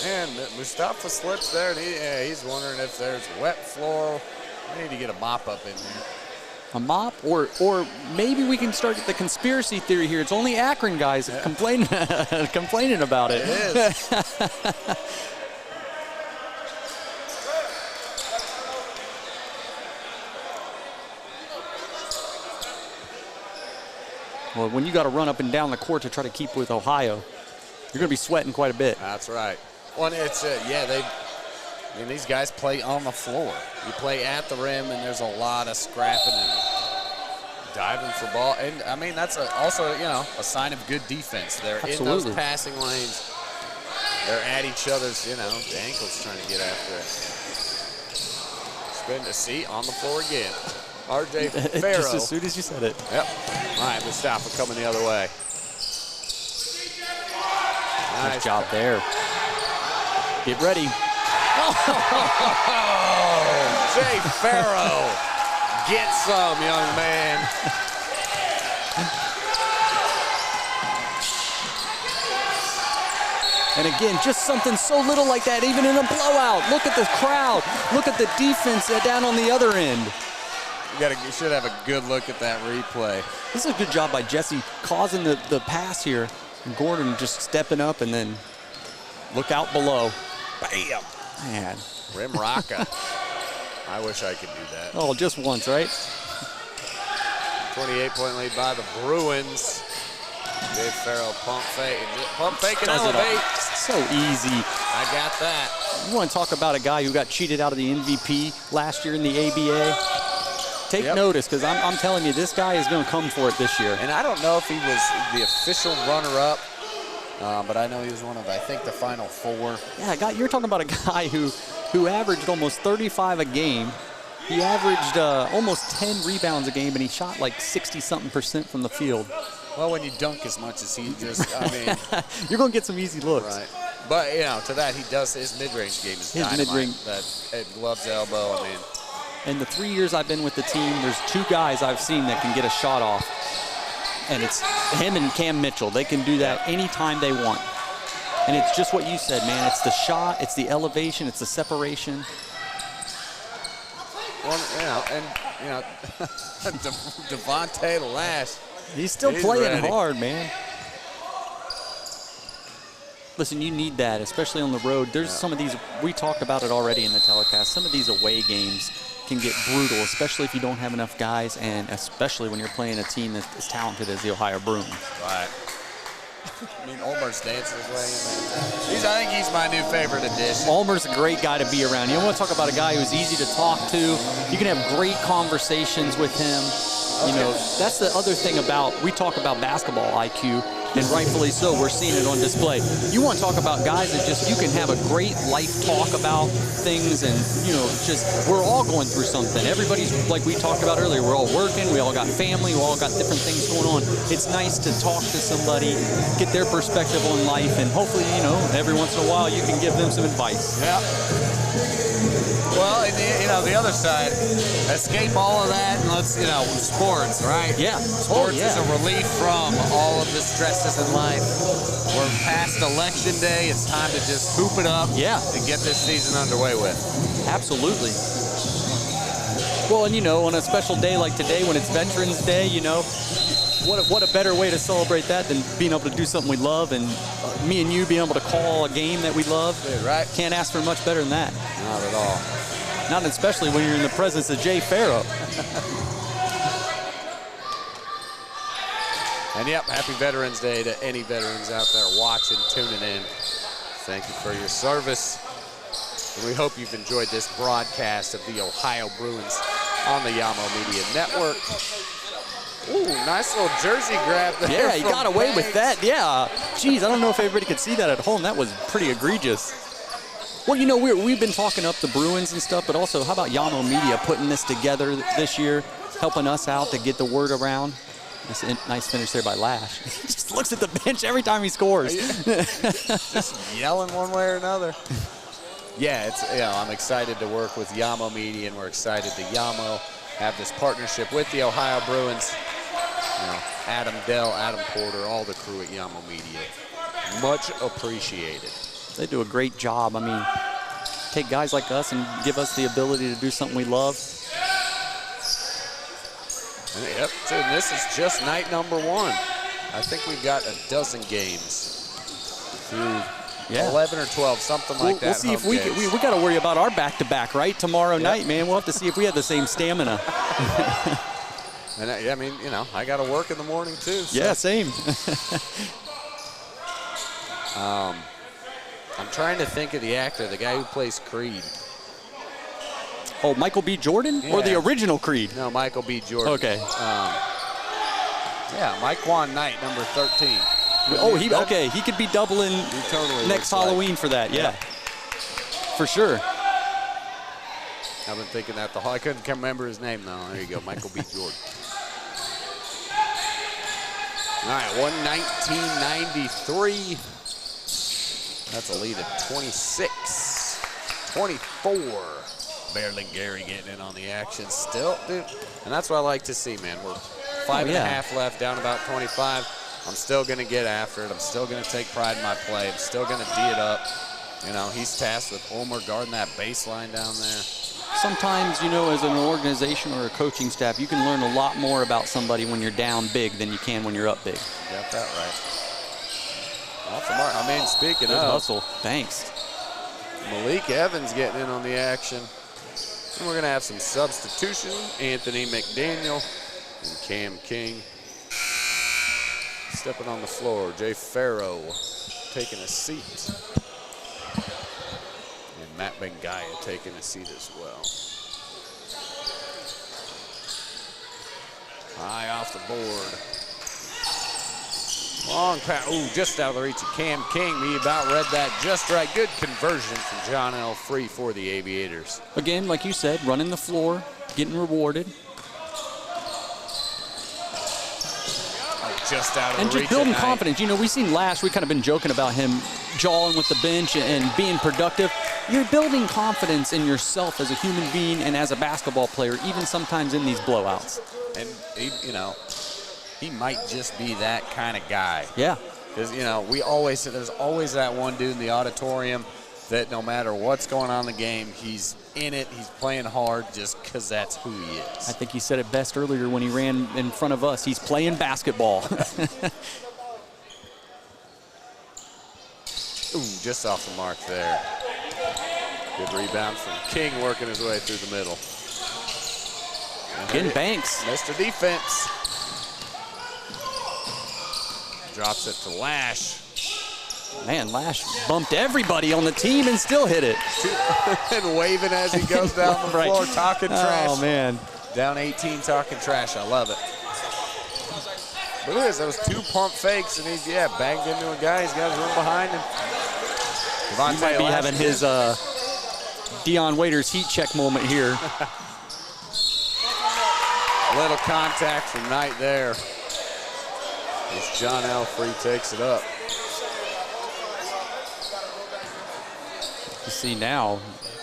And Mustafa slips there, and he's wondering if there's wet floor. We need to get a mop up in there. A mop, or maybe we can start the conspiracy theory here. It's only Akron guys complaining about it. It is. Well, when you got to run up and down the court to try to keep with Ohio, you're going to be sweating quite a bit. That's right. Well, it's these guys play on the floor. You play at the rim, and there's a lot of scrapping and diving for ball. And I mean, that's also a sign of good defense. They're in those passing lanes. They're at each other's ankles trying to get after it. Spin to see on the floor again. R.J. Farrow. Just as soon as you said it. Yep. All right, Mustafa coming the other way. Nice job there. Get ready. Jay Farrow. Get some, young man. And again, just something so little like that, even in a blowout. Look at the crowd. Look at the defense down on the other end. You should have a good look at that replay. This is a good job by Jesse causing the pass here. And Gordon just stepping up and then look out below. Bam. Man. Rim rocka. I wish I could do that. Oh, just once, right? 28-point lead by the Bruins. Dave Farrell pump fake and elevate. So easy. I got that. You want to talk about a guy who got cheated out of the MVP last year in the ABA? Take notice, because I'm telling you, this guy is going to come for it this year. And I don't know if he was the official runner-up, but I know he was one of, I think, the final 4. Yeah, you're talking about a guy who averaged almost 35 a game. He averaged almost 10 rebounds a game, and he shot like 60-something% from the field. Well, when you dunk as much as he just, you're going to get some easy looks. Right. But, to that, he does, his mid-range game is dynamite. His mid-range. That gloves elbow, In the 3 years I've been with the team, there's 2 guys I've seen that can get a shot off. And it's him and Cam Mitchell. They can do that anytime they want. And it's just what you said, man. It's the shot, it's the elevation, it's the separation. Well, Devontae Lash. He's still playing hard, man. Listen, you need that, especially on the road. There's some of these, we talked about it already in the telecast, some of these away games can get brutal, especially if you don't have enough guys, and especially when you're playing a team that's as talented as the Ohio Bruins. Right. I mean, Ulmer's dancing his way in there. I think he's my new favorite addition. Ulmer's a great guy to be around. You want to talk about a guy who's easy to talk to. You can have great conversations with him. That's the other thing about, we talk about basketball IQ, and rightfully so, we're seeing it on display. You want to talk about guys that you can have a great life talk about things, and, we're all going through something. Everybody's, like we talked about earlier, we're all working, we all got family, we all got different things going on. It's nice to talk to somebody, get their perspective on life, and hopefully, every once in a while you can give them some advice. Yeah. Well, and the other side, escape all of that and let's, sports, right? Yeah. Sports is a relief from all of the stresses in life. We're past election day. It's time to just hoop it up and get this season underway with. Absolutely. Well, and on a special day like today when it's Veterans Day, what a better way to celebrate that than being able to do something we love, and me and you being able to call a game that we love. Right. Can't ask for much better than that. Not at all. Not especially when you're in the presence of Jay Farrow. And happy Veterans Day to any veterans out there watching, tuning in. Thank you for your service. And we hope you've enjoyed this broadcast of the Ohio Bruins on the Yamo Media Network. Ooh, nice little jersey grab there. Yeah, he got away with that. Yeah. Geez, I don't know if everybody could see that at home. That was pretty egregious. Well, we've been talking up the Bruins and stuff, but also how about Yamo Media putting this together this year, helping us out to get the word around. Nice finish there by Lash. He just looks at the bench every time he scores. Just yelling one way or another. Yeah, I'm excited to work with Yamo Media, and we're excited to Yamo have this partnership with the Ohio Bruins. Adam Dell, Adam Porter, all the crew at Yamo Media. Much appreciated. They do a great job. I mean, take guys like us and give us the ability to do something we love. Yep, and this is just night number 1. I think we've got a dozen games through 11 or 12, something like that. We'll see if we got to worry about our back-to-back, right? Tomorrow night, man. We'll have to see if we have the same stamina. And I mean, I got to work in the morning too. So. Yeah, same. I'm trying to think of the actor, the guy who plays Creed. Oh, Michael B. Jordan? Yeah. Or the original Creed? No, Michael B. Jordan. Okay. Yeah, Myquan Knight, number 13. He could be doubling next Halloween for that, yeah. For sure. I've been thinking that I couldn't remember his name though. There you go, Michael B. Jordan. All right, 119.93. That's a lead of 26. 24. Berlingeri getting in on the action still, dude. And that's what I like to see, man. We're 5.5 left, down about 25. I'm still going to get after it. I'm still going to take pride in my play. I'm still going to D it up. He's tasked with Omer guarding that baseline down there. Sometimes, as an organization or a coaching staff, you can learn a lot more about somebody when you're down big than you can when you're up big. Got that right. Off the mark. Speaking of hustle, thanks. Malik Evans getting in on the action. And we're going to have some substitution. Anthony McDaniel and Cam King stepping on the floor. Jay Farrow taking a seat. And Matt Bengaya taking a seat as well. High off the board. Long pass. Ooh, just out of the reach of Cam King. We about read that just right. Good conversion from John L. Free for the Aviators. Again, like you said, running the floor, getting rewarded. Just out of and the just reach building at confidence. We seen last week, kind of been joking about him jawing with the bench and being productive. You're building confidence in yourself as a human being and as a basketball player, even sometimes in these blowouts. And he might just be that kind of guy. Yeah. Because, we always say there's always that one dude in the auditorium that no matter what's going on in the game, he's in it, he's playing hard just because that's who he is. I think he said it best earlier when he ran in front of us. He's playing basketball. Ooh, just off the mark there. Good rebound from King working his way through the middle. Getting Banks. Mr. Defense. Drops it to Lash. Man, Lash bumped everybody on the team and still hit it. And waving as he goes down the floor, talking trash. Oh, man. Down 18, talking trash. I love it. But look at this, those 2 pump fakes, and he's, banged into a guy. He's got his room behind him. He might be having his Dion Waiters heat check moment here. Little contact from Knight there. As John Elfrey takes it up. You see now,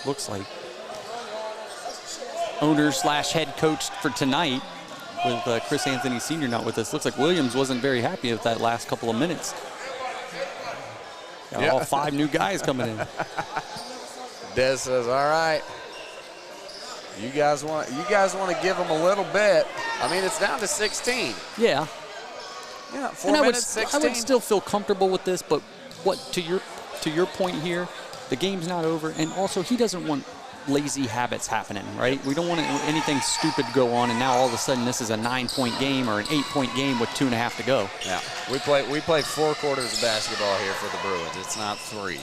looks like owner/head coach for tonight with Chris Anthony Sr. not with us. Looks like Williams wasn't very happy with that last couple of minutes. Got all 5 new guys coming in. Des says, all right. You guys want to give them a little bit. I mean, it's down to 16. Yeah. Yeah, 4 minutes, 16. I would still feel comfortable with this, but to your point here, the game's not over, and also he doesn't want lazy habits happening, right? We don't want anything stupid to go on, and now all of a sudden this is a 9-point game or an 8-point game with 2.5 to go. Yeah, we play 4 quarters of basketball here for the Bruins. It's not 3.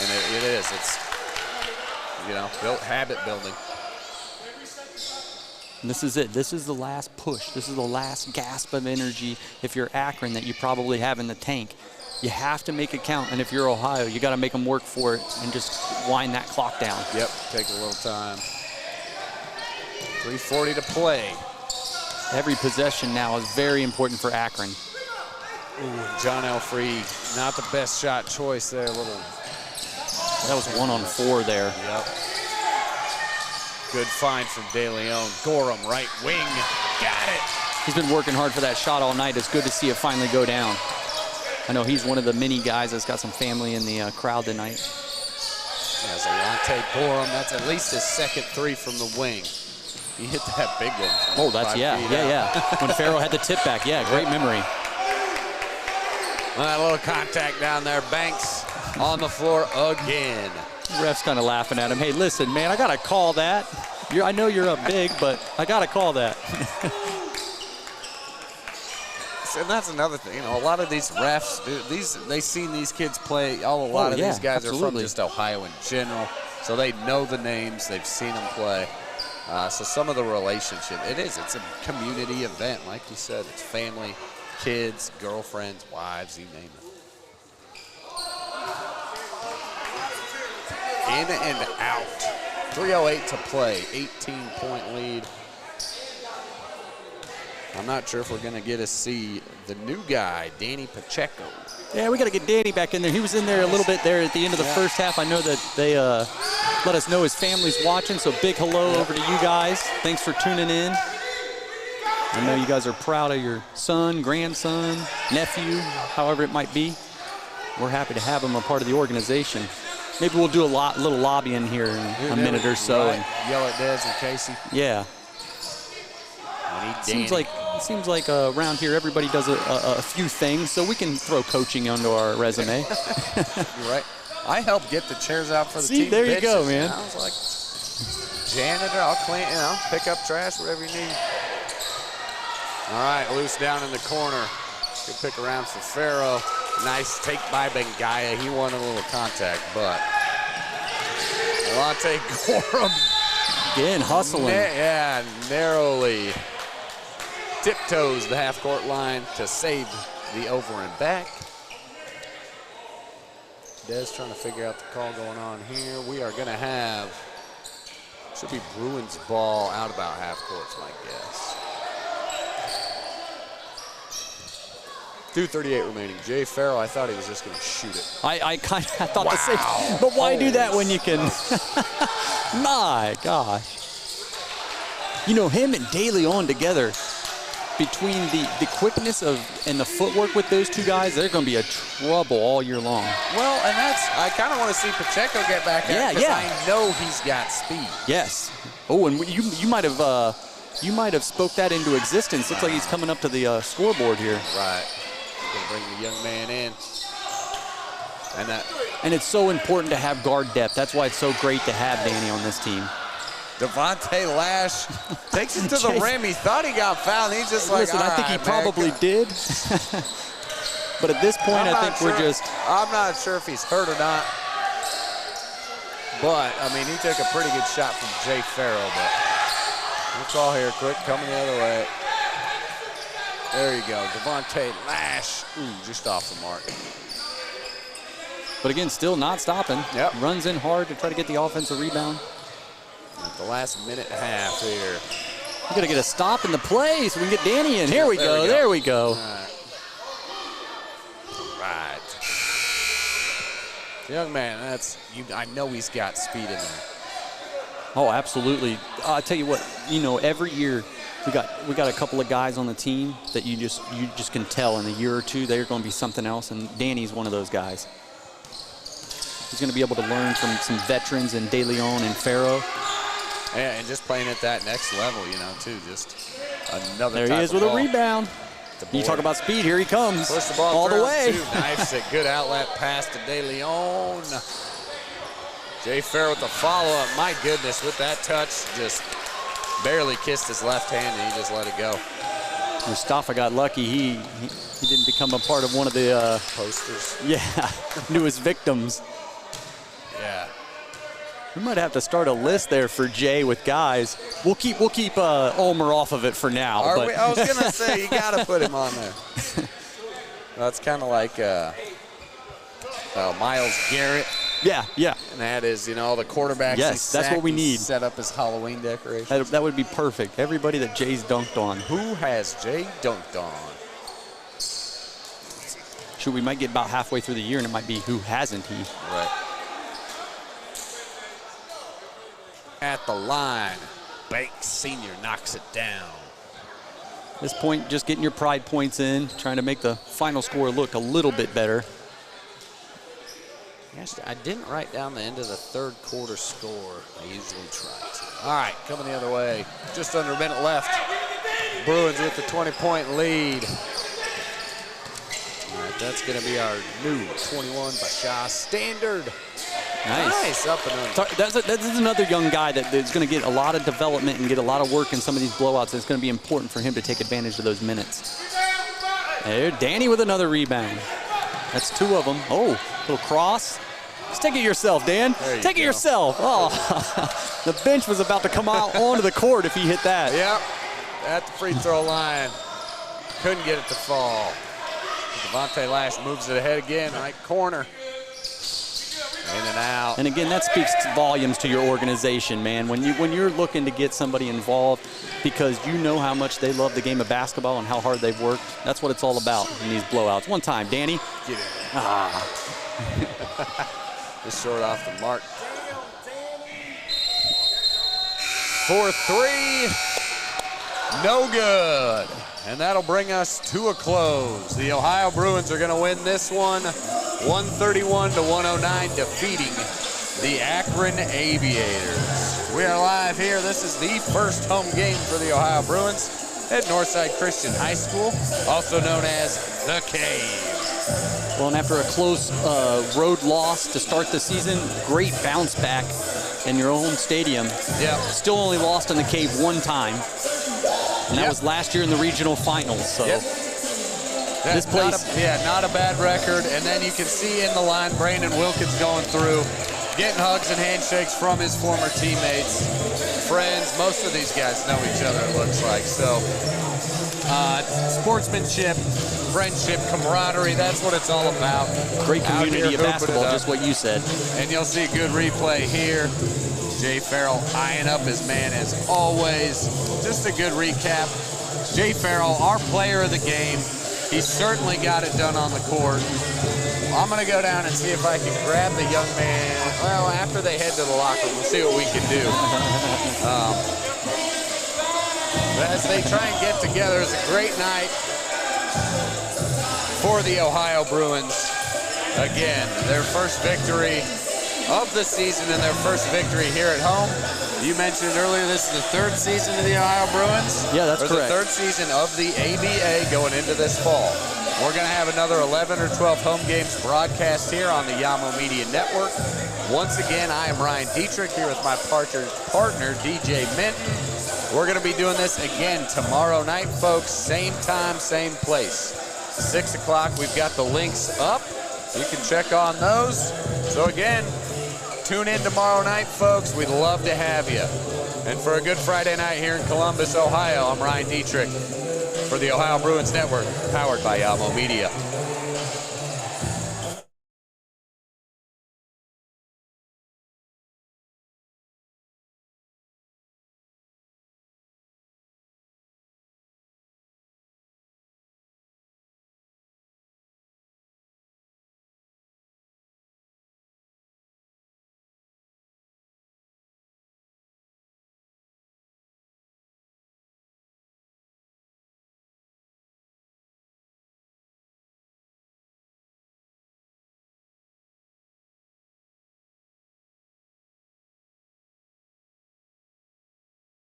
And it is. It's, habit building. And this is it. This is the last push. This is the last gasp of energy, if you're Akron, that you probably have in the tank. You have to make it count. And if you're Ohio, you got to make them work for it and just wind that clock down. Yep, take a little time. 3:40 to play. Every possession now is very important for Akron. Ooh, John Elfree, not the best shot choice there. That was 1-on-4 there. Yep. Good find from De Leon. Gorham, right wing, got it. He's been working hard for that shot all night. It's good to see it finally go down. I know he's one of the many guys that's got some family in the crowd tonight. That's Alante Gorham. That's at least his second three from the wing. He hit that big one. Oh, that's, yeah. When Farrell had the tip back. Yeah, great memory. Well, that little contact down there. Banks on the floor again. Ref's kind of laughing at him. Hey, listen, man, I got to call that. I know you're up big, but I got to call that. And that's another thing. A lot of these refs, they've seen these kids play. A lot of these guys are from just Ohio in general, so they know the names. They've seen them play. So some of the relationship, it's a community event, like you said. It's family, kids, girlfriends, wives, you name it. In and out. 3:08 to play, 18-point lead. I'm not sure if we're going to get to see the new guy, Danny Pacheco. Yeah, we got to get Danny back in there. He was in there a little bit there at the end of the first half. I know that they let us know his family's watching, so big hello over to you guys. Thanks for tuning in. I know you guys are proud of your son, grandson, nephew, however it might be. We're happy to have him a part of the organization. Maybe we'll do a little lobbying here in a minute or so. Right. Yell at Des and Casey. Yeah. Seems like around here everybody does a few things, so we can throw coaching onto our resume. You're right. I helped get the chairs out for the team. See, there you go, man. I was like, janitor, I'll clean, pick up trash, whatever you need. All right, loose down in the corner. Good pick around for Farrow. Nice take by Bengaya. He wanted a little contact, but Alante Gorham. Again, hustling. Narrowly tiptoes the half-court line to save the over and back. Des trying to figure out the call going on here. We are going to have, should be Bruins ball out about half-court's my guess. 2:38 remaining. Jay Farrell, I thought he was just going to shoot it. I thought the same. But why do that when you can? My gosh. Him and De Leon together, between the quickness and the footwork with those two guys, they're going to be a trouble all year long. Well, and I kind of want to see Pacheco get back at it, I know he's got speed. Yes. Oh, and you might have spoke that into existence. Looks like he's coming up to the scoreboard here. Right. Gonna bring the young man in. And it's so important to have guard depth. That's why it's so great to have Danny on this team. Devontae Lash takes it to the rim. He thought he got fouled. He's just like, listen, I think he probably did. But at this point, I think we're just. I'm not sure if he's hurt or not. But, he took a pretty good shot from Jay Farrell. But we'll call here quick, coming the other way. There you go, Devontae Lash. Ooh, just off the mark. But again, still not stopping. Yep. Runs in hard to try to get the offensive rebound. At the last minute and a half here. We're gonna get a stop in the play so we can get Danny in. Here we go. There we go. Right. Young man, I know he's got speed in there. Oh, absolutely. I'll tell you what, every year we got a couple of guys on the team that you just can tell in a year or two they're going to be something else, and Danny's one of those guys. He's going to be able to learn from some veterans in De Leon and Farrow. Yeah, and just playing at that next level, too. Just another. There he is with a rebound. You talk about speed. Here he comes. Push the ball all the way. Nice, a good outlet pass to De Leon. Jay Farrell with the follow-up. My goodness, with that touch, just barely kissed his left hand, and he just let it go. Mustafa got lucky. He didn't become a part of one of the posters. Yeah, newest victims. Yeah. We might have to start a list there for Jay with guys. We'll keep Ulmer off of it for now. I was gonna say you gotta put him on there. That's kind of like Myles Garrett. Yeah. And that is, all the quarterbacks. Yes, that's what we need. Set up as Halloween decorations. That would be perfect. Everybody that Jay's dunked on. Who has Jay dunked on? shoot, we might get about halfway through the year and it might be who hasn't he. Right. At the line, Banks Sr. knocks it down. This point, just getting your pride points in, trying to make the final score look a little bit better. Yes, I didn't write down the end of the third quarter score. I usually try to. All right, coming the other way. Just under a minute left. Bruins with the 20-point lead. All right, that's going to be our new 21 Basha standard. Nice, up and under. That's another young guy that's going to get a lot of development and get a lot of work in some of these blowouts. It's going to be important for him to take advantage of those minutes. There, Danny with another rebound. That's 2 of them. Oh, little cross. Just take it yourself, Dan. Take it yourself. Oh, the bench was about to come out onto the court if he hit that. Yep, at the free throw line. Couldn't get it to fall. Devontae Lash moves it ahead again, right corner. In and out. And again, that speaks volumes to your organization, man. When you're looking to get somebody involved because you know how much they love the game of basketball and how hard they've worked, that's what it's all about in these blowouts. One time, Danny. Get in. Just short off the mark. 4-3. No good. And that'll bring us to a close. The Ohio Bruins are going to win this one 131-109, defeating the Akron Aviators. We are live here. This is the first home game for the Ohio Bruins at Northside Christian High School, also known as The Cave. Well, and after a close road loss to start the season, great bounce back in your own stadium. Yeah. Still only lost in the Cave 1 time. And that was last year in the regional finals. So this place, not a bad record. And then you can see in the line Brandon Wilkins going through, getting hugs and handshakes from his former teammates, friends. Most of these guys know each other, it looks like. So sportsmanship, friendship, camaraderie, that's what it's all about. Great community of basketball, just what you said. And you'll see a good replay here. Jay Farrell eyeing up his man as always. Just a good recap. Jay Farrell, our player of the game. He certainly got it done on the court. I'm going to go down and see if I can grab the young man. Well, after they head to the locker room, we'll see what we can do. As they try and get together, it's a great night for the Ohio Bruins. Again, their first victory of the season and their first victory here at home. You mentioned earlier this is the 3rd season of the Ohio Bruins. Yeah, that's correct. The 3rd season of the ABA going into this fall. We're going to have another 11 or 12 home games broadcast here on the Yamo Media Network. Once again, I am Ryan Dietrich here with my partner DJ Minton. We're going to be doing this again tomorrow night, folks. Same time, same place. 6 o'clock, we've got the links up. You can check on those. So again, tune in tomorrow night, folks. We'd love to have you. And for a good Friday night here in Columbus, Ohio, I'm Ryan Dietrich for the Ohio Bruins Network, powered by Yamo Media.